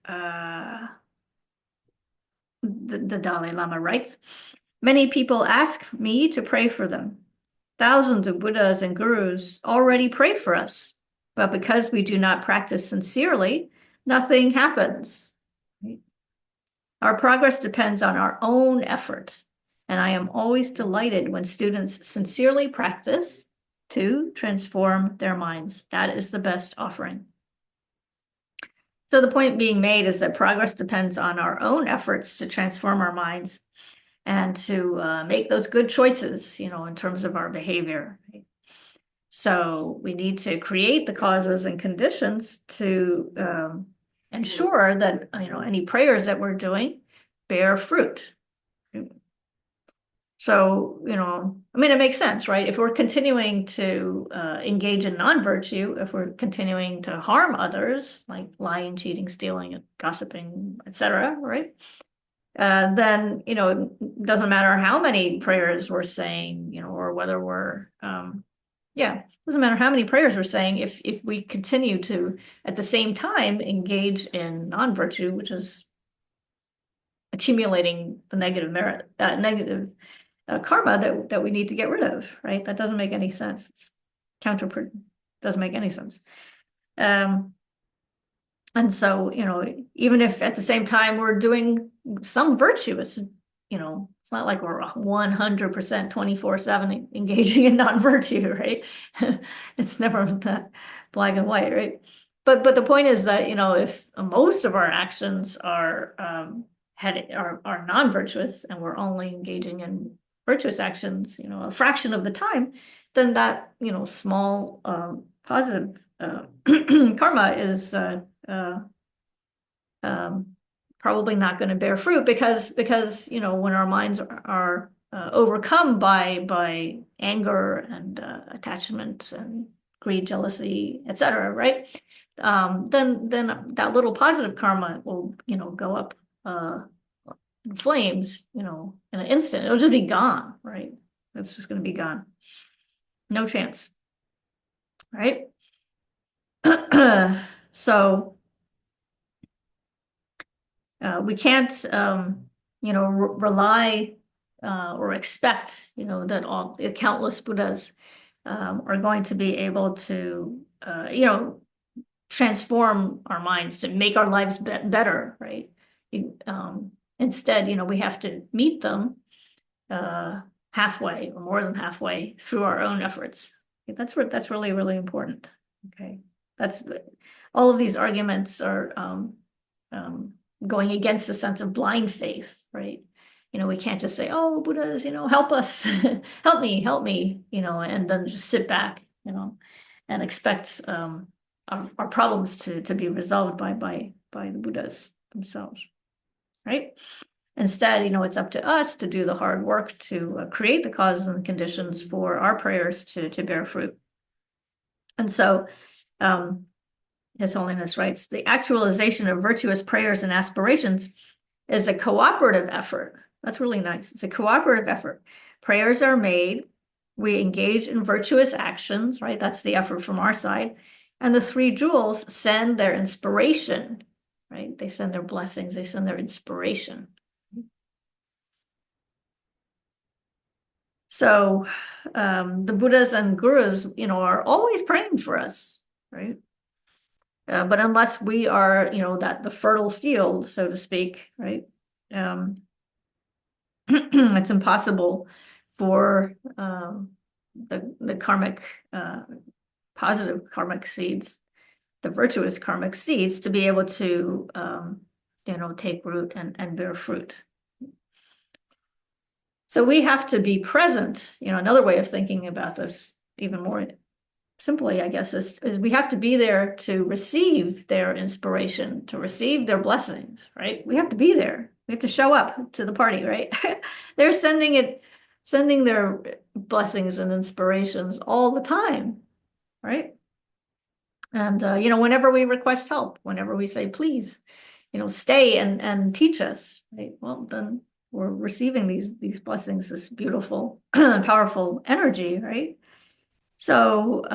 the Dalai Lama writes, many people ask me to pray for them. Thousands of Buddhas and gurus already pray for us, but because we do not practice sincerely, nothing happens. Our progress depends on our own effort, and I am always delighted when students sincerely practice to transform their minds. That is the best offering. So the point being made is that progress depends on our own efforts to transform our minds and to make those good choices, in terms of our behavior. So we need to create the causes and conditions to ensure that, any prayers that we're doing bear fruit. So, it makes sense, right? If we're continuing to engage in non-virtue, if we're continuing to harm others, like lying, cheating, stealing, gossiping, etc., right? Then, it doesn't matter how many prayers we're saying, or whether we're, doesn't matter how many prayers we're saying, if we continue to, at the same time, engage in non-virtue, which is accumulating the negative merit, negative karma that we need to get rid of, right? That doesn't make any sense. It's counterproductive. Doesn't make any sense. And so, even if at the same time we're doing some virtue, it's not like we're 100% 24/7 engaging in non-virtue, right? It's never that black and white, right? But the point is that, if most of our actions are non-virtuous and we're only engaging in virtuous actions, a fraction of the time, then that, small positive karma is probably not going to bear fruit because when our minds are overcome by anger and attachment and greed, jealousy, etc., right? Then that little positive karma will go up in flames, in an instant. It'll just be gone, right? It's just going to be gone. No chance. right? So we can't, rely or expect, that all the countless Buddhas are going to be able to, transform our minds to make our lives better, right? Instead, we have to meet them halfway or more than halfway through our own efforts. That's really, really important. Okay. That's all of these arguments are going against the sense of blind faith, right? We can't just say, oh, Buddhas, help us, help me, and then just sit back, and expect our problems to be resolved by the Buddhas themselves, right? Instead, it's up to us to do the hard work to create the causes and conditions for our prayers to bear fruit. And so, His Holiness writes, the actualization of virtuous prayers and aspirations is a cooperative effort. That's really nice. It's a cooperative effort. Prayers are made, we engage in virtuous actions, right? That's the effort from our side. And the three jewels send their inspiration, right? They send their blessings, they send their inspiration. So the Buddhas and Gurus, are always praying for us, right? But unless we are, that the fertile field, so to speak, right? It's impossible for the karmic, positive karmic seeds, the virtuous karmic seeds, to be able to, take root and bear fruit. So we have to be present. Another way of thinking about this, even more simply, I guess, is we have to be there to receive their inspiration, to receive their blessings, right? We have to be there. We have to show up to the party, right? They're sending their blessings and inspirations all the time, right? And whenever we request help, whenever we say, please, stay and teach us, right? Well, then we're receiving these blessings, this beautiful, powerful energy, right? So,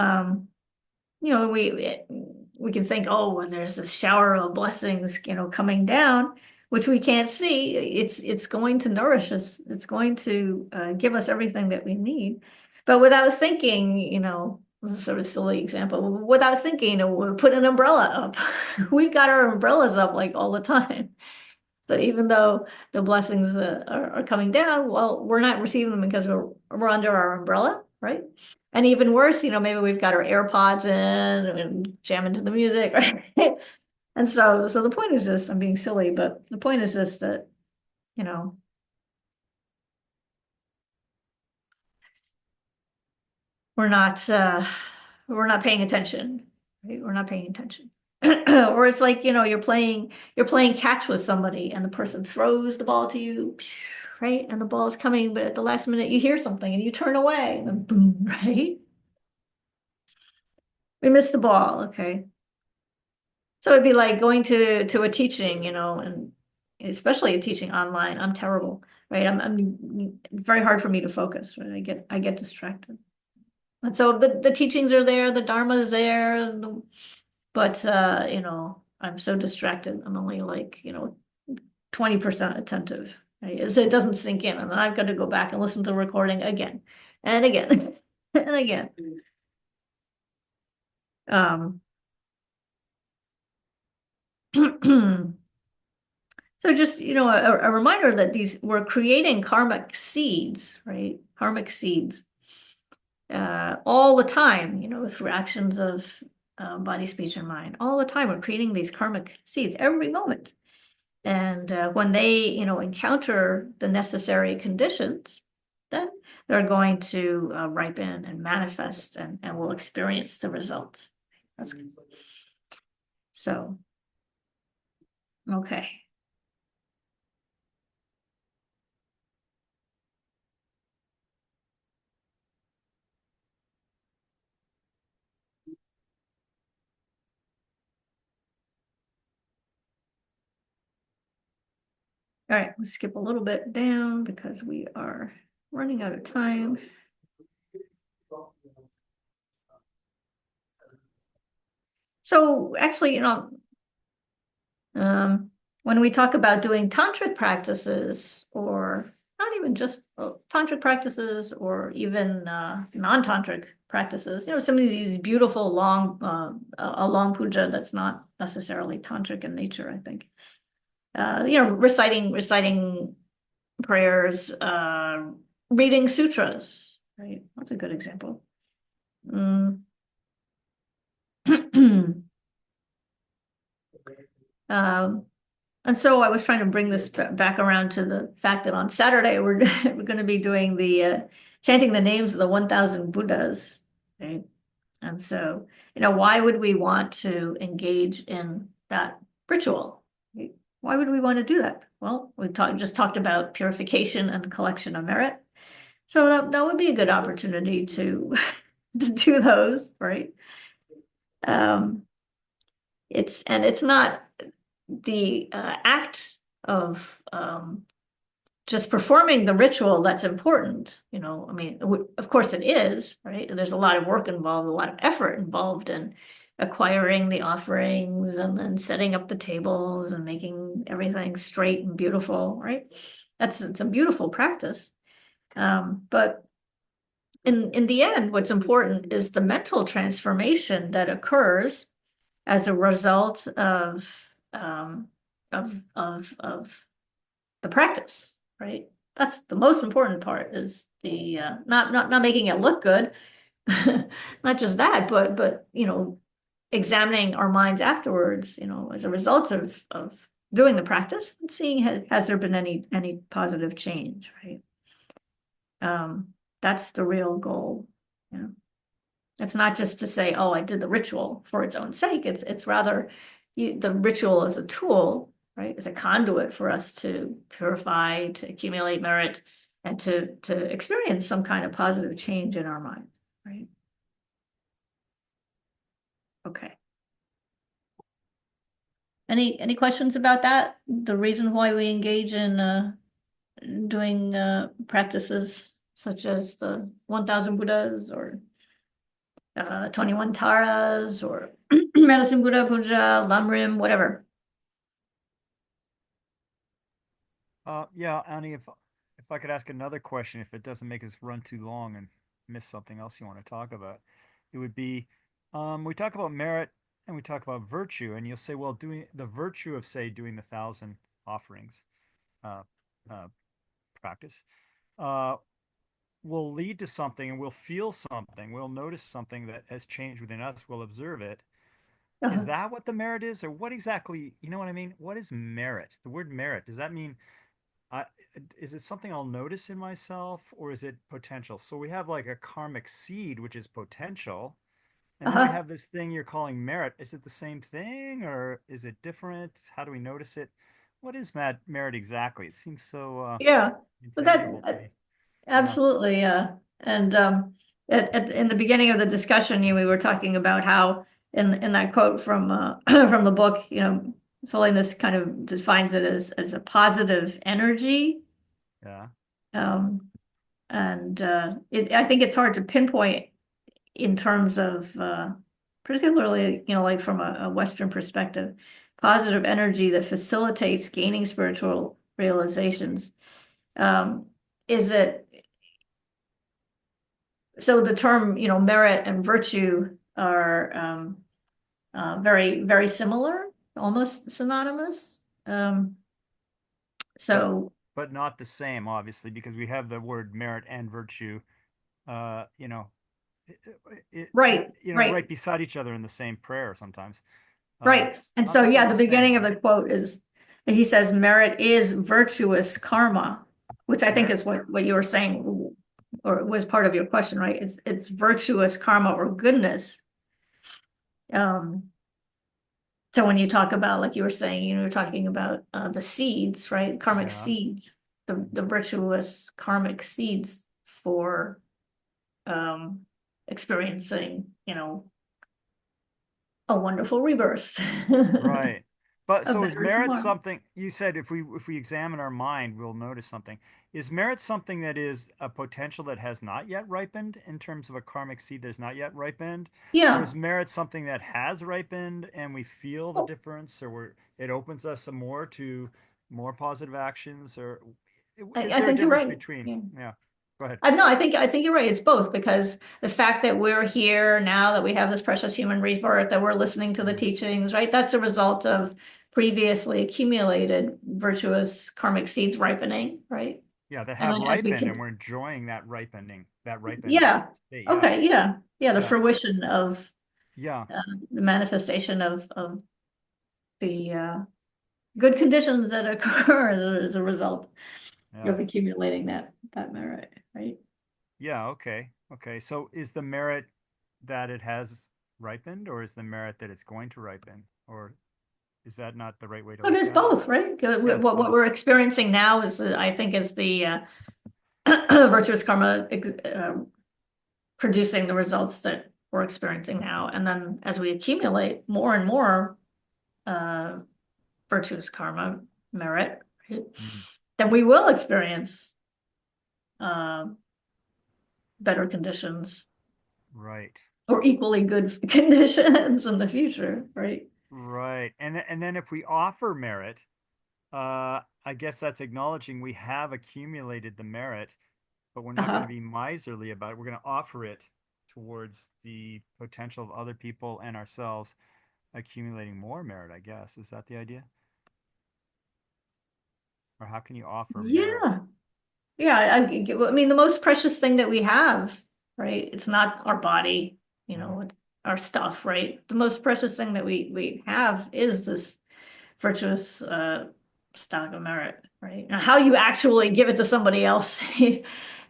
we can think, oh, well, there's this shower of blessings, coming down, which we can't see. It's going to nourish us. It's going to give us everything that we need. But without thinking, this is a sort of silly example. Without thinking, we'll put an umbrella up. We've got our umbrellas up like all the time. So even though the blessings are coming down, well, we're not receiving them because we're under our umbrella, right? And even worse, maybe we've got our AirPods in and jamming to the music, right? And so the point is just, I'm being silly, but the point is just that, we're not paying attention, right? We're not paying attention. Or it's like, you're playing catch with somebody and the person throws the ball to you, right? And the ball is coming, but at the last minute you hear something and you turn away and then boom, right? We missed the ball, okay? So it'd be like going to a teaching, and especially a teaching online. I'm terrible, right? I'm very hard for me to focus, right? I get distracted. And so the teachings are there, the Dharma is there, but I'm so distracted. I'm only like, 20% attentive, right? So it doesn't sink in. And then I've got to go back and listen to the recording again and again and again. So just, a reminder that we're creating karmic seeds, right? Karmic seeds all the time, through actions of body, speech, and mind. All the time, we're creating these karmic seeds every moment. And when they, encounter the necessary conditions, then they're going to ripen and manifest, and we'll experience the result. That's good. So, okay. All right, we'll skip a little bit down because we are running out of time. So actually, when we talk about doing tantric practices, or not even just tantric practices, or even non-tantric practices, some of these beautiful long, a long puja that's not necessarily tantric in nature, I think. Reciting prayers, reading sutras, right? That's a good example. Mm. And so I was trying to bring this back around to the fact that on Saturday we're we're going to be doing the chanting the names of the 1,000 Buddhas. Okay? And so, why would we want to engage in that ritual? Why would we want to do that? Well, we just talked about purification and collection of merit. So that would be a good opportunity to to do those, right? Um, it's not the act of just performing the ritual that's important. I mean, of course it is, right? There's a lot of work involved, a lot of effort involved in acquiring the offerings and then setting up the tables and making everything straight and beautiful, right? It's a beautiful practice. But in the end, what's important is the mental transformation that occurs as a result of the practice, right? That's the most important part, is the not making it look good, not just that, but examining our minds afterwards, as a result of doing the practice and seeing has there been any positive change, right? That's the real goal. It's not just to say, oh, I did the ritual for its own sake. It's rather the ritual is a tool, right? It's a conduit for us to purify, to accumulate merit, and to experience some kind of positive change in our mind, right? Okay. Any questions about that? The reason why we engage in doing practices such as the 1,000 Buddhas, or 21 Taras, or Medicine Buddha Puja, Lamrim, whatever. Yeah, Annie, if I could ask another question, if it doesn't make us run too long and miss something else you want to talk about, it would be, we talk about merit and we talk about virtue, and you'll say, well, doing the virtue of, say, doing the 1,000 offerings uh, uh, practice will lead to something, and we'll feel something, we'll notice something that has changed within us, we'll observe it. Is Uh-huh. that what the merit is, or what exactly, you know what I mean? What is merit? The word merit, does that mean I, is it something I'll notice in myself, or is it potential? So we have like a karmic seed, which is potential, and then we Uh-huh. have this thing you're calling merit. Is it the same thing, or is it different? How do we notice it? What is merit exactly? It seems so Yeah, but intangible to me. Yeah, absolutely, yeah. And in the beginning of the discussion, we were talking about how in that quote from from the book, Holiness kind of defines it as a positive energy. yeah, Um, and I think it's hard to pinpoint in terms of particularly, like from a Western perspective, positive energy that facilitates gaining spiritual realizations. Um, is it so the term, merit and virtue are very, very similar, almost synonymous. but So but not the same, obviously, because we have the word merit and virtue, you know, right, right right, beside each other in the same prayer sometimes. right. And Not so, that they're yeah, the the same, beginning of but the quote is, he says, merit is virtuous karma, which I think merit. is what you were saying, or was part of your question, right? It's virtuous karma or goodness. Um, So when you talk about, like you were saying, you're talking about the seeds, right? Karmic Yeah. seeds, the virtuous karmic seeds for um, experiencing, a wonderful rebirth. Right. But a so is better merit tomorrow. something you said if we examine our mind, we'll notice something. Is merit something that is a potential that has not yet ripened in terms of a karmic seed that has not yet ripened? Or Yeah. is merit something that has ripened and we feel the Well, difference, or it opens us some more to more positive actions? Or is I there a think you're difference right. between? Yeah. Yeah, go ahead. No, I think you're right. It's both because the fact that we're here now, that we have this precious human rebirth, that we're listening to the Mm. teachings, right? That's a result of previously accumulated virtuous karmic seeds ripening, right? Yeah, that And have then as we ripened can, and we're enjoying that ripened yeah, state. Yeah, okay, yeah, yeah, the yeah, fruition of yeah, the manifestation of the good conditions that occur as a result yeah. of accumulating that merit, right? Yeah, okay. Okay. So is the merit that it has ripened, or is the merit that it's going to ripen? Or is that not the right way to But look it's at it? both, right? Yeah, it's What both. we're experiencing now is, I think, is the virtuous karma producing the results that we're experiencing now. And then as we accumulate more and more uh, virtuous karma merit, right, Mhm. then we will experience uh, better conditions Right. or equally good conditions in the future, right? Right. And then if we offer merit, I guess that's acknowledging we have accumulated the merit, but we're not going to Uh-huh. be miserly about it. We're going to offer it towards the potential of other people and ourselves accumulating more merit, I guess. Is that the idea? Or how can you offer merit? Yeah. Yeah, I mean, the most precious thing that we have, right? It's not our body, Yeah. our stuff, right? The most precious thing that we have is this virtuous stock of merit, right? Now, how you actually give it to somebody else,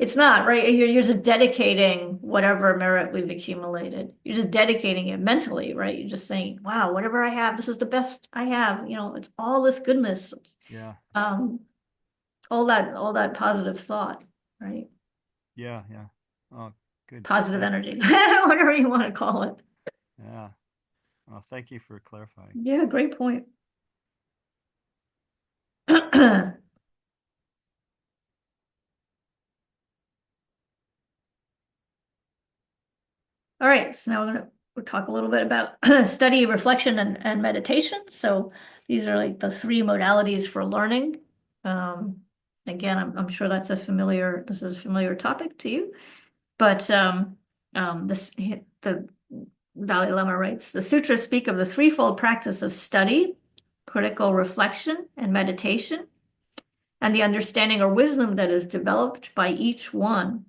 it's not, right? You're just dedicating whatever merit we've accumulated. You're just dedicating it mentally, right? You're just saying, wow, whatever I have, this is the best I have. It's all this goodness. Yeah. Um, all that positive thought, right? Yeah, yeah. Oh, good. Positive Thank energy, whatever you want to call it. Yeah. Well, thank you for clarifying. Yeah, great point. All right, so now we'll talk a little bit about study, reflection, and meditation. So these are like the three modalities for learning. Um, Again, I'm sure this is a familiar topic to you, but the Dalai Lama writes, the sutras speak of the threefold practice of study, critical reflection, and meditation, and the understanding or wisdom that is developed by each one.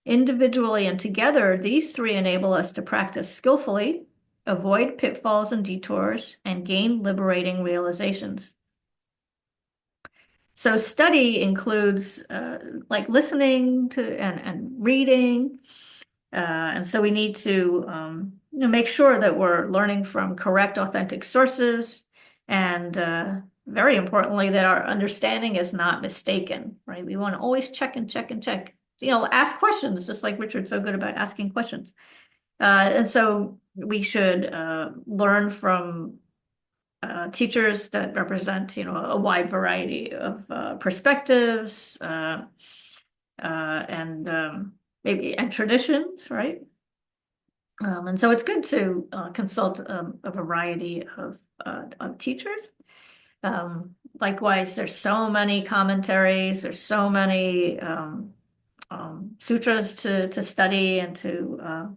Individually and together, these three enable us to practice skillfully, avoid pitfalls and detours, and gain liberating realizations. So study includes like listening to and reading. And so we need to make sure that we're learning from correct, authentic sources, and very importantly, that our understanding is not mistaken, right? We want to always check and check and check. Ask questions, just like Richard's so good about asking questions. And so we should learn from teachers that represent, a wide variety of perspectives and maybe and traditions, right? And so it's good to consult a variety of teachers. Likewise, there's so many commentaries, there's so many sutras to study and to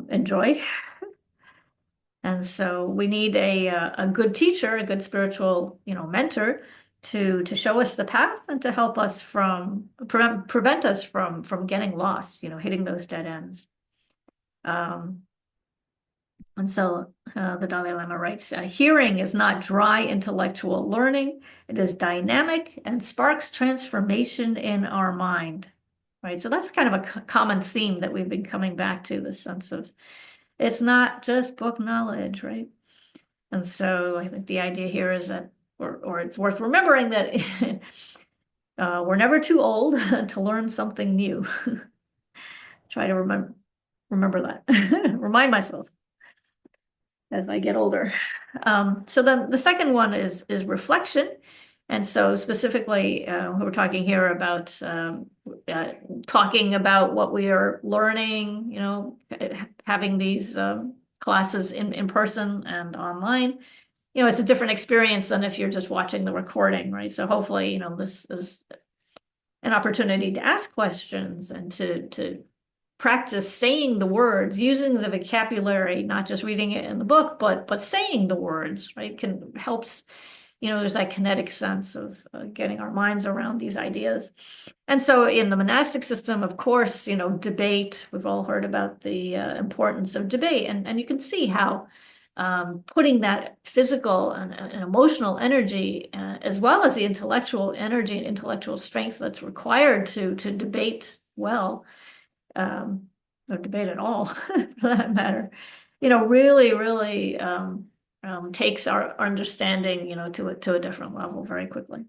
enjoy. And so we need a good teacher, a good spiritual, mentor to show us the path and to help us from prevent us from getting lost, hitting those dead ends. Um, And so the Dalai Lama writes, hearing is not dry intellectual learning. It is dynamic and sparks transformation in our mind. Right. So that's kind of a common theme that we've been coming back to, the sense of it's not just book knowledge, right? And so I think the idea here is that, or it's worth remembering that we're never too old to learn something new. Try to remember that. Remind myself. as I get older. So then the second one is reflection. And so specifically, we're talking here about talking about what we are learning, you know, having these classes in person and online. You know, it's a different experience than if you're just watching the recording, right? So hopefully, you know, this is an opportunity to ask questions and to practice saying the words, using the vocabulary, not just reading it in the book, but saying the words, right? Helps, you know, there's that kinetic sense of getting our minds around these ideas. And so in the monastic system, of course, you know, debate, we've all heard about the importance of debate, and you can see how putting that physical and emotional energy, as well as the intellectual energy and intellectual strength that's required to debate well, or debate at all, for that matter, you know, really takes our understanding, you know, to a different level very quickly.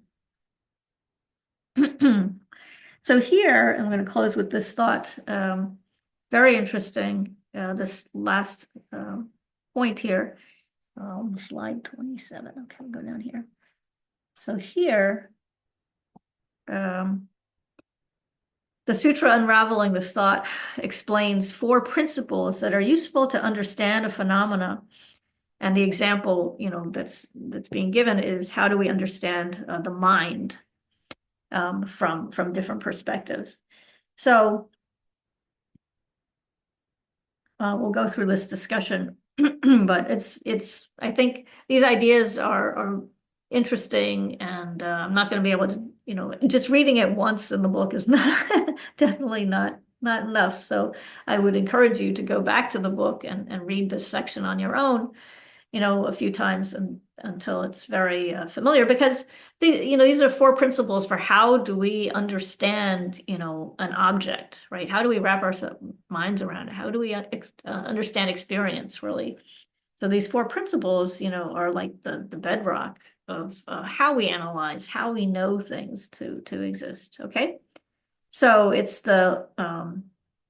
So here, I'm going to close with this thought. Very interesting, this last point here. Slide 27. Okay, I'll go down here. So here, the Sutra Unraveling the Thought explains 4 principles that are useful to understand a phenomena. And the example, you know, that's being given is how do we understand the mind from different perspectives. So we'll go through this discussion, but it's I think these ideas are interesting, and I'm not going to be able to, you know, just reading it once in the book is not definitely not enough. So I would encourage you to go back to the book and read this section on your own, you know, a few times until it's very familiar, because these are 4 principles for how do we understand, you know, an object, right? How do we wrap our minds around it? How do we understand experience, really? So these 4 principles, you know, are like the bedrock of how we analyze, how we know things to exist. Okay, so it's the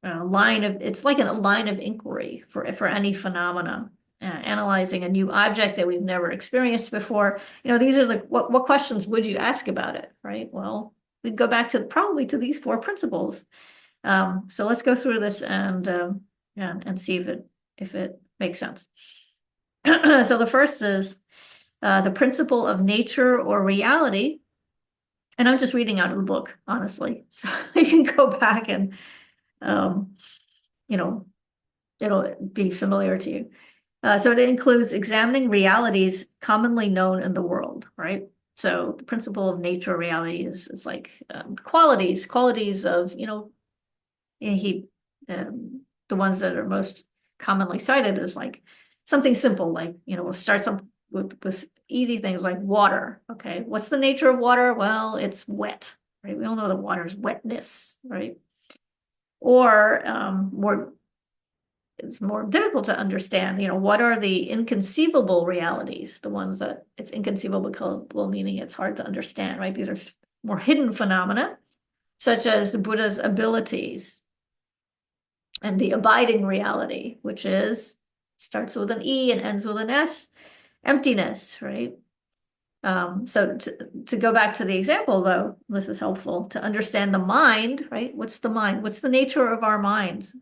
it's like a line of inquiry for any phenomena. Analyzing a new object that we've never experienced before. You know, these are like, what questions would you ask about it, right? Well, we'd go back to probably to these 4 principles. So let's go through this and see if it makes sense. So the first is the principle of nature or reality. And I'm just reading out of the book, honestly. So you can go back and, you know, it'll be familiar to you. So it includes examining realities commonly known in the world, right? So the principle of nature or reality is like qualities of, you know, the ones that are most commonly cited is like something simple, like, you know, we'll start with easy things like water. Okay, what's the nature of water? Well, it's wet, right? We all know that water is wetness, right? Or it's more difficult to understand, you know, what are the inconceivable realities, the ones that it's inconceivable, well, meaning it's hard to understand, right? These are more hidden phenomena, such as the Buddha's abilities and the abiding reality, which starts with an E and ends with an S, emptiness, right? So to go back to the example, though, this is helpful to understand the mind, right? What's the mind? What's the nature of our minds?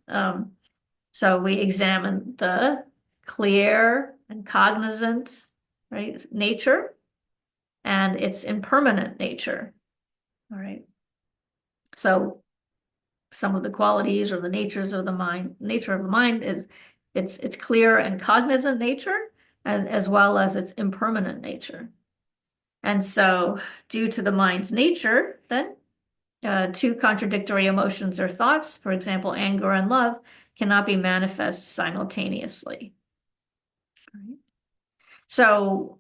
So we examine the clear and cognizant, right, nature and its impermanent nature. All right. So some of the qualities or the nature of the mind is its clear and cognizant nature, as well as its impermanent nature. And so due to the mind's nature, then 2 contradictory emotions or thoughts, for example, anger and love, cannot be manifest simultaneously. Right. So,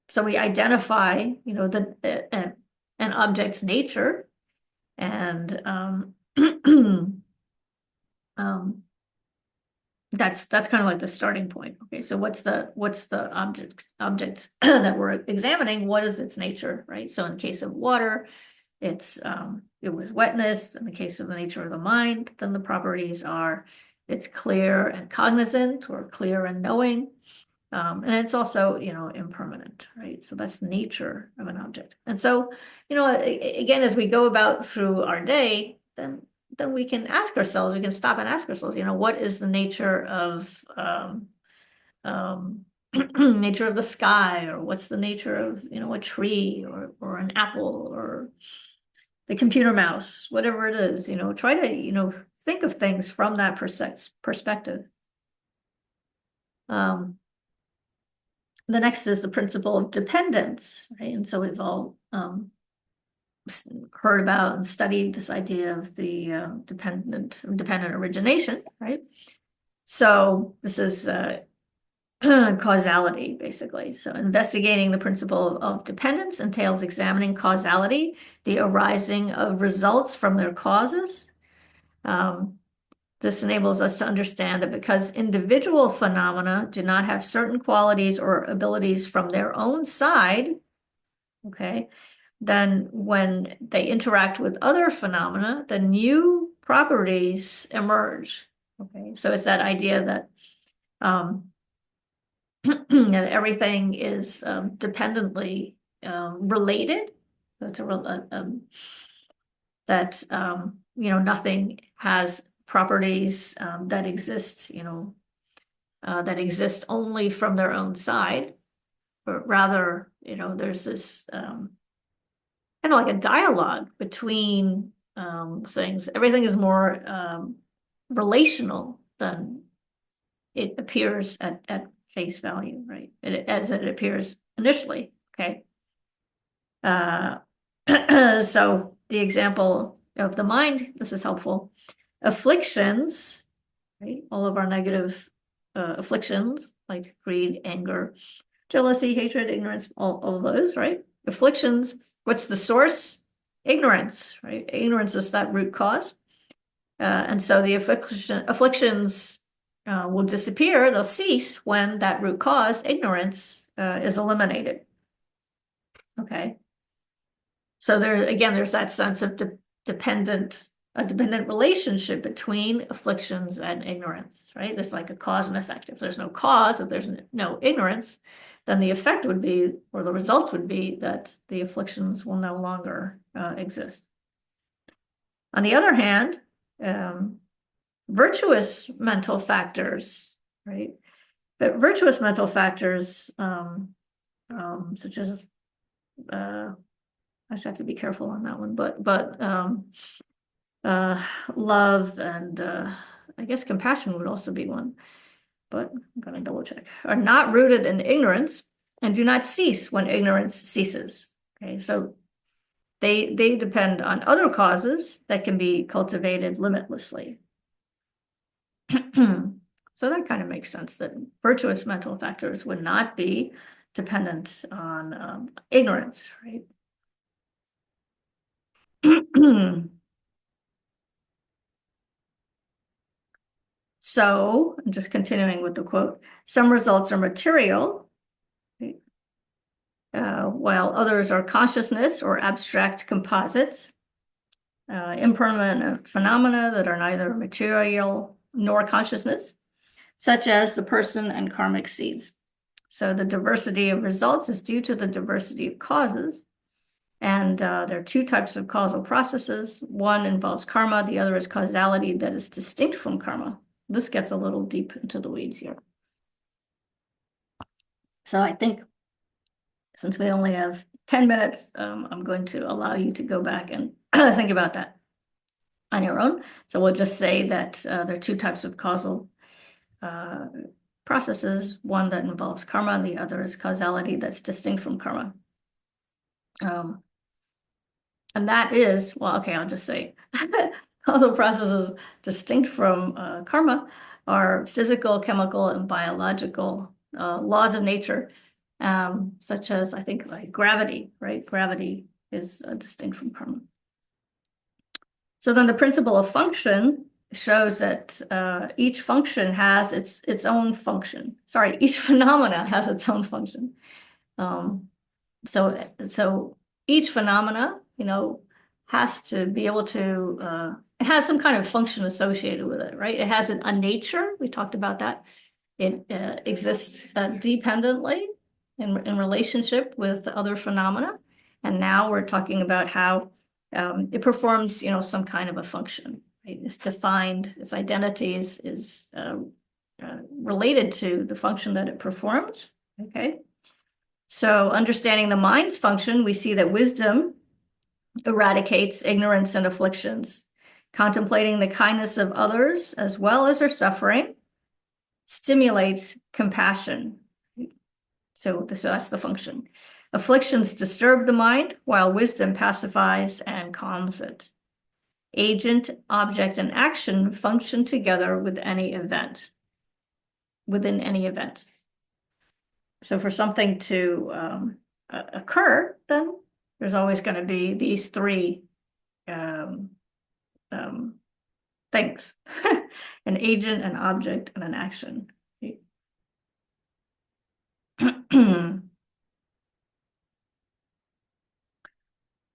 so we identify, you know, an object's nature, and that's kind of like the starting point. Okay, so what's the object that we're examining? What is its nature, right? So in the case of water, it was wetness. In the case of the nature of the mind, then the properties are it's clear and cognizant, or clear and knowing. And it's also, impermanent, right? So that's the nature of an object. And so, again, as we go about through our day, then we can ask ourselves, we can stop and ask ourselves, what is the nature of nature of the sky, or what's the nature of, a tree, or an apple, or the computer mouse, whatever it is, try to, think of things from that perspective. The next is the principle of dependence, right? And so we've all heard about and studied this idea of the dependent origination, right? So this is causality, basically. So investigating the principle of dependence entails examining causality, the arising of results from their causes. This enables us to understand that because individual phenomena do not have certain qualities or abilities from their own side, okay, then when they interact with other phenomena, the new properties emerge. Okay, so it's that idea that that everything is dependently related. So it's that nothing has properties that exist, that exist only from their own side, but rather, there's this kind of like a dialogue between things. Everything is more relational than it appears at face value, right? As it appears initially, okay? So the example of the mind, this is helpful. Afflictions, right? All of our negative afflictions, like greed, anger, jealousy, hatred, ignorance, all of those, right? Afflictions, what's the source? Ignorance, right? Ignorance is that root cause. And so the afflictions will disappear, they'll cease when that root cause, ignorance, is eliminated. Okay. So there's that sense of dependent relationship between afflictions and ignorance, right? There's like a cause and effect. If there's no cause, if there's no ignorance, then the effect would be, or the result would be, that the afflictions will no longer exist. On the other hand, virtuous mental factors, right? But virtuous mental factors, such as, I should have to be careful on that one, but love and I guess compassion would also be one, but I'm gonna double check, are not rooted in ignorance and do not cease when ignorance ceases. Okay, so they depend on other causes that can be cultivated limitlessly. So that kind of makes sense, that virtuous mental factors would not be dependent on ignorance, right? So I'm just continuing with the quote. Some results are material, right? While others are consciousness or abstract composites, impermanent phenomena that are neither material nor consciousness, such as the person and karmic seeds. So the diversity of results is due to the diversity of causes. And there are two types of causal processes. One involves karma, the other is causality that is distinct from karma. This gets a little deep into the weeds here. So I think since we only have 10 minutes, I'm going to allow you to go back and think about that on your own. So we'll just say that there are two types of causal processes, one that involves karma, and the other is causality that's distinct from karma. And that is, well, okay, I'll just say causal processes distinct from karma are physical, chemical, and biological laws of nature, such as, I think, like gravity, right? Gravity is distinct from karma. So then the principle of function shows that each function has its own function. Sorry, each phenomena has its own function. So each phenomena, has to be able to it has some kind of function associated with it, right? It has a nature. We talked about that. It exists dependently in relationship with other phenomena. And now we're talking about how it performs, some kind of a function, right? It's defined, its identity is related to the function that it performs, okay? So understanding the mind's function, we see that wisdom eradicates ignorance and afflictions. Contemplating the kindness of others as well as their suffering stimulates compassion. So that's the function. Afflictions disturb the mind, while wisdom pacifies and calms it. Agent, object, and action function together with any event, within any event. So for something to occur, then there's always going to be these three things: an agent, an object, and an action.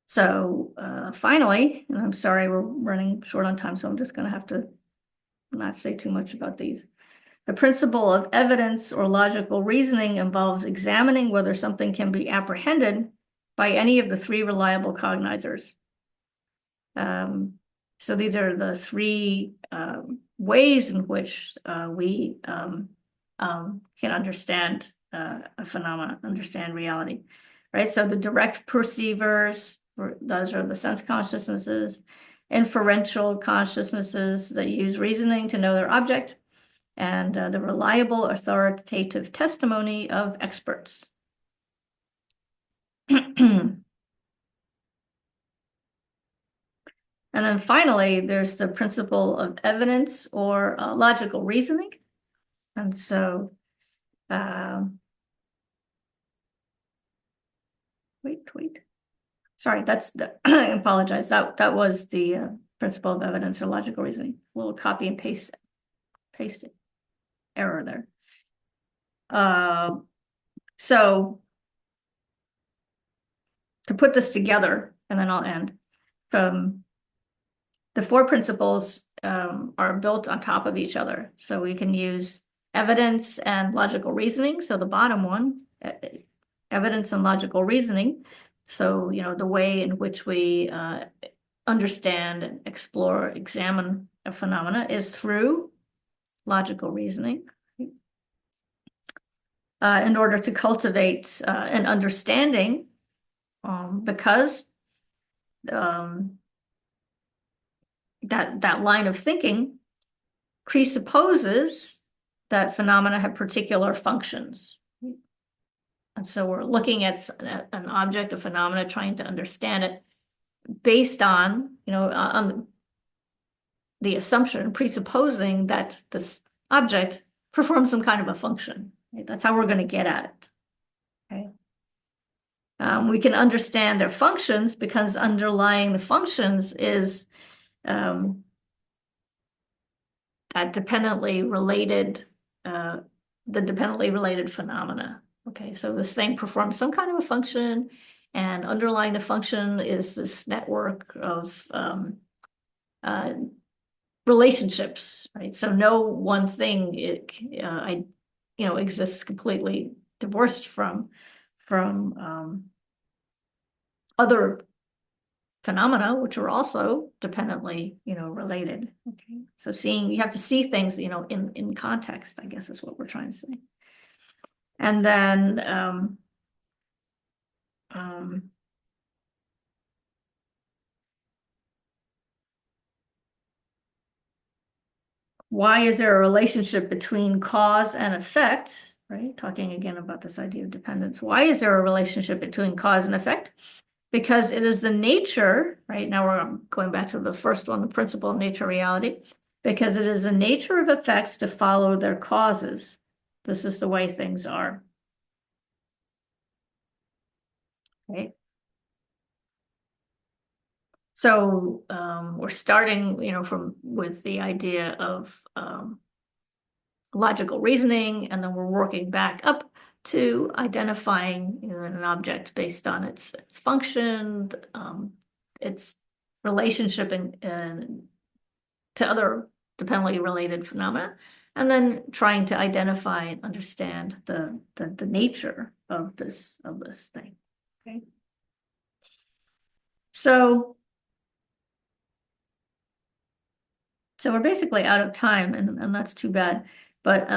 So finally, and I'm sorry we're running short on time, so I'm just going to have to not say too much about these. The principle of evidence or logical reasoning involves examining whether something can be apprehended by any of the three reliable cognizers. So these are the three ways in which we can understand a phenomena, understand reality, right? So the direct perceivers, those are the sense consciousnesses, inferential consciousnesses that use reasoning to know their object, and the reliable authoritative testimony of experts. And then finally, there's the principle of evidence or logical reasoning. And so, wait. Sorry, that's the, I apologize. That was the principle of evidence or logical reasoning. A little copy and paste error there. So to put this together, and then I'll end. The four principles are built on top of each other. So we can use evidence and logical reasoning. So the bottom one, evidence and logical reasoning. So, the way in which we understand and explore, examine a phenomena is through logical reasoning. In order to cultivate an understanding, because that line of thinking presupposes that phenomena have particular functions. And so we're looking at an object, a phenomena, trying to understand it based on, on the assumption, presupposing that this object performs some kind of a function. Right? That's how we're going to get at it. Okay. We can understand their functions because underlying the functions is that dependently related, the dependently related phenomena. Okay, so this thing performs some kind of a function, and underlying the function is this network of relationships, right? So no one thing exists completely divorced from other phenomena, which are also dependently, related. Okay, so you have to see things, in context, I guess is what we're trying to say. And then why is there a relationship between cause and effect, right? Talking again about this idea of dependence. Why is there a relationship between cause and effect? Because it is the nature, right? Now we're going back to the first one, the principle of nature reality, because it is the nature of effects to follow their causes. This is the way things are. Right? So we're starting, with the idea of logical reasoning, and then we're working back up to identifying an object based on its function, its relationship and to other dependently related phenomena, and then trying to identify and understand the nature of this thing. Okay. So we're basically out of time, and that's too bad. But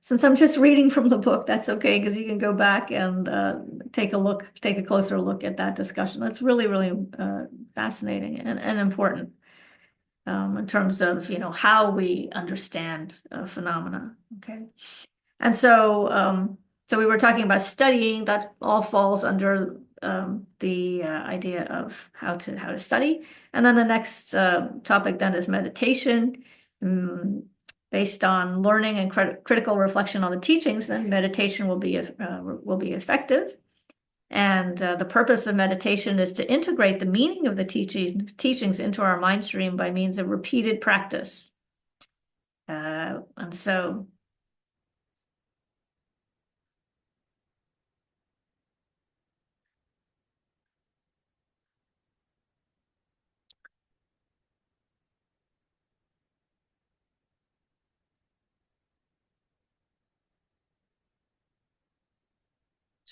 since I'm just reading from the book, that's okay, because you can go back and take a closer look at that discussion. That's really, really fascinating and important in terms of, how we understand phenomena. Okay. And so we were talking about studying. That all falls under the idea of how to study. And then the next topic then is meditation. Based on learning and critical reflection on the teachings, then meditation will be effective. And the purpose of meditation is to integrate the meaning of the teachings into our mind stream by means of repeated practice. And so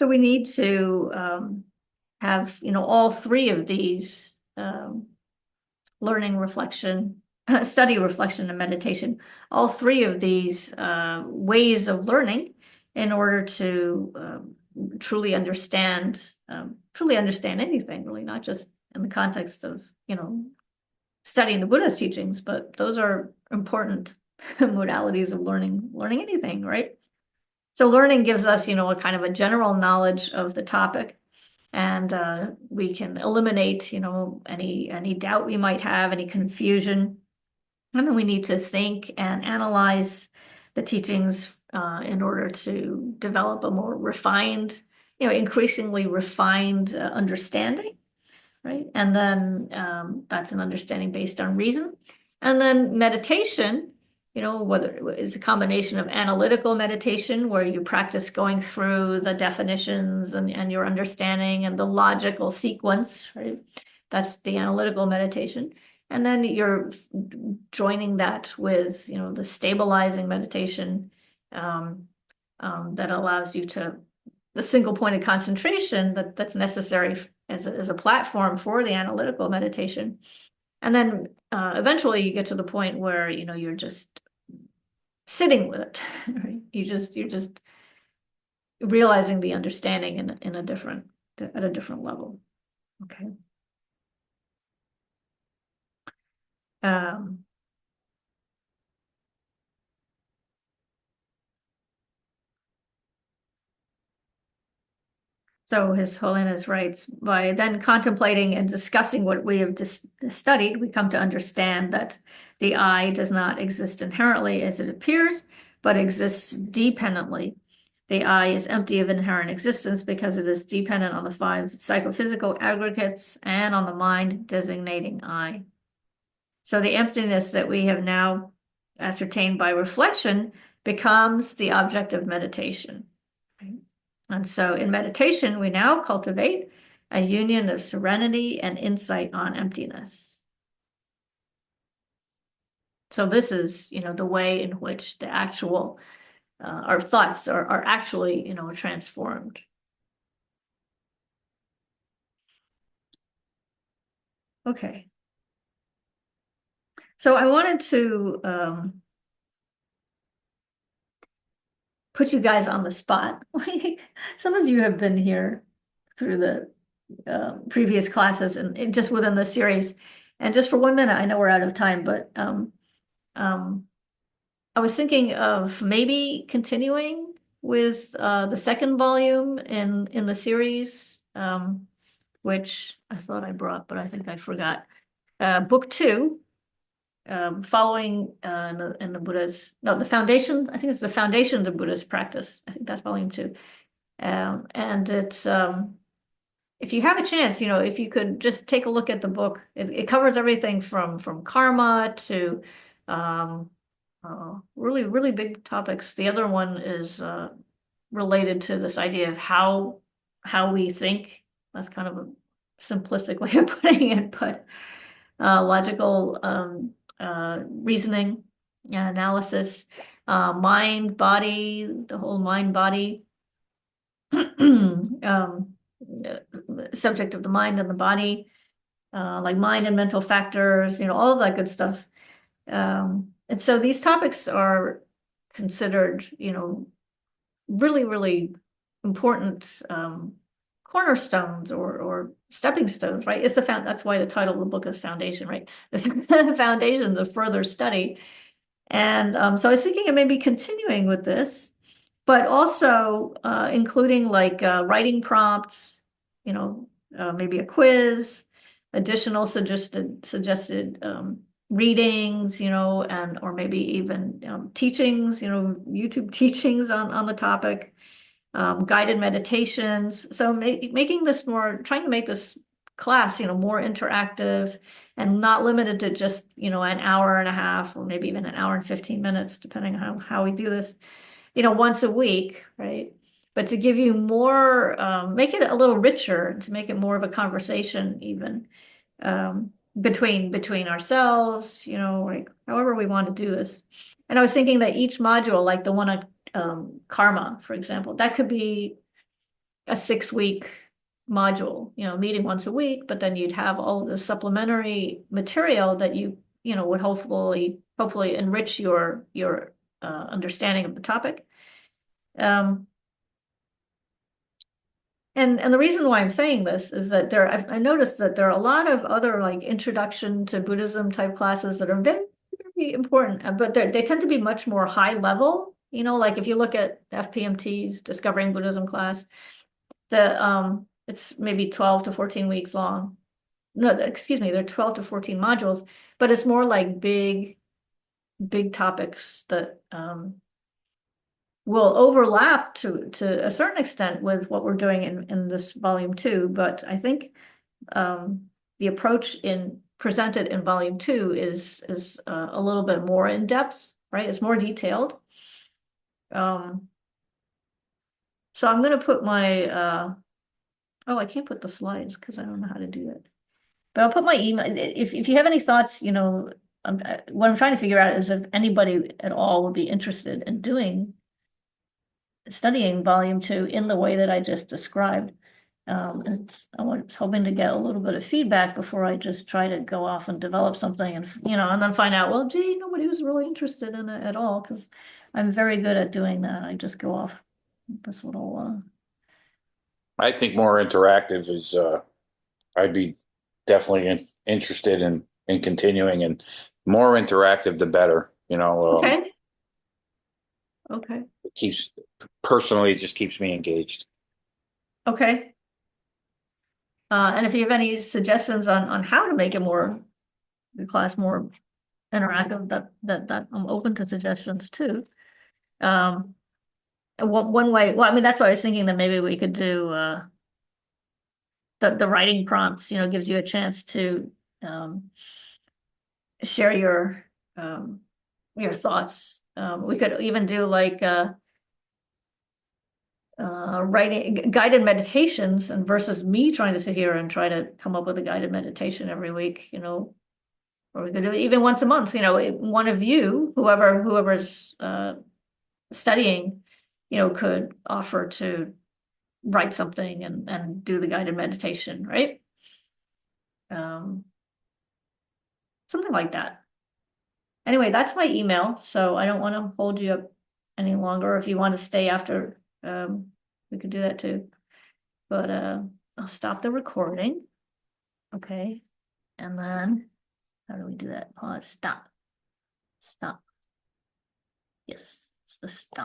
we need to have, all three of these learning, reflection, study, reflection, and meditation, all three of these ways of learning in order to truly understand anything, really, not just in the context of, studying the Buddha's teachings, but those are important modalities of learning anything, right? So learning gives us, a kind of a general knowledge of the topic, and we can eliminate, any doubt we might have, any confusion. And then we need to think and analyze the teachings in order to develop a more refined, increasingly refined understanding, right? And then that's an understanding based on reason. And then meditation, whether it's a combination of analytical meditation, where you practice going through the definitions and your understanding and the logical sequence, right? That's the analytical meditation. And then you're joining that with, the stabilizing meditation that allows you to, the single point of concentration that's necessary as a platform for the analytical meditation. And then eventually you get to the point where, you're just sitting with it, right? You're just realizing the understanding at a different level. Okay. So His Holiness writes, by then contemplating and discussing what we have studied, we come to understand that the I does not exist inherently as it appears, but exists dependently. The I is empty of inherent existence because it is dependent on the 5 psychophysical aggregates and on the mind designating I. So the emptiness that we have now ascertained by reflection becomes the object of meditation. Right? And so in meditation, we now cultivate a union of serenity and insight on emptiness. So this is, the way in which the actual, our thoughts are actually, transformed. Okay. So I wanted to put you guys on the spot. Like, some of you have been here through the previous classes and just within the series. And just for 1 minute, I know we're out of time, but I was thinking of maybe continuing with the second volume in the series, which I thought I brought, but I think I forgot. Book 2. Following in the Buddha's, no, the foundation, I think it's the foundations of Buddhist practice. I think that's volume 2. And it's, if you have a chance, if you could just take a look at the book, it covers everything from karma to really, really big topics. The other one is related to this idea of how we think. That's kind of a simplistic way of putting it, but logical reasoning, analysis, mind, body, the whole mind body subject of the mind and the body, like mind and mental factors, all of that good stuff. And so these topics are considered, really, really important cornerstones or stepping stones, right? That's why the title of the book is Foundation, right? The foundations of further study. And so I was thinking of maybe continuing with this, but also including like writing prompts, maybe a quiz, additional suggested readings, and or maybe even teachings, YouTube teachings on the topic, guided meditations. So making this trying to make this class, more interactive and not limited to just, an hour and a half or maybe even an hour and 15 minutes, depending on how we do this, once a week, right? But to give you more, make it a little richer, to make it more of a conversation even between ourselves, like however we want to do this. And I was thinking that each module, like the one on karma, for example, that could be a 6-week module, meeting once a week, but then you'd have all of the supplementary material that would hopefully enrich your understanding of the topic. And the reason why I'm saying this is that I noticed that there are a lot of other like introduction to Buddhism type classes that are very, very important, but they tend to be much more high level. Like if you look at FPMT's Discovering Buddhism class, it's maybe 12 to 14 weeks long. No, excuse me, they're 12 to 14 modules, but it's more like big topics that will overlap to a certain extent with what we're doing in this volume 2. But I think the approach presented in volume 2 is a little bit more in depth, right? It's more detailed. So I'm going to put my I can't put the slides because I don't know how to do that. But I'll put my email. If you have any thoughts, what I'm trying to figure out is if anybody at all would be interested in studying volume 2 in the way that I just described. I was hoping to get a little bit of feedback before I just try to go off and develop something and then find out, well, gee, nobody was really interested in it at all, because I'm very good at doing that. I just go off this little I think more interactive is, I'd be definitely interested in continuing, and more interactive, the better, okay. Okay. It just keeps me engaged. Okay. And if you have any suggestions on how to make the class more interactive, that I'm open to suggestions too. One way, well, I mean, that's why I was thinking that maybe we could do the writing prompts, gives you a chance to share your thoughts. We could even do like writing guided meditations, and versus me trying to sit here and try to come up with a guided meditation every week, or we could do it even once a month. One of you, whoever's studying, could offer to write something and do the guided meditation, right? Something like that. Anyway, that's my email, so I don't want to hold you up any longer. If you want to stay after, we could do that too. But I'll stop the recording. Okay. And then how do we do that? Pause, stop. Stop. Yes, it's the stop.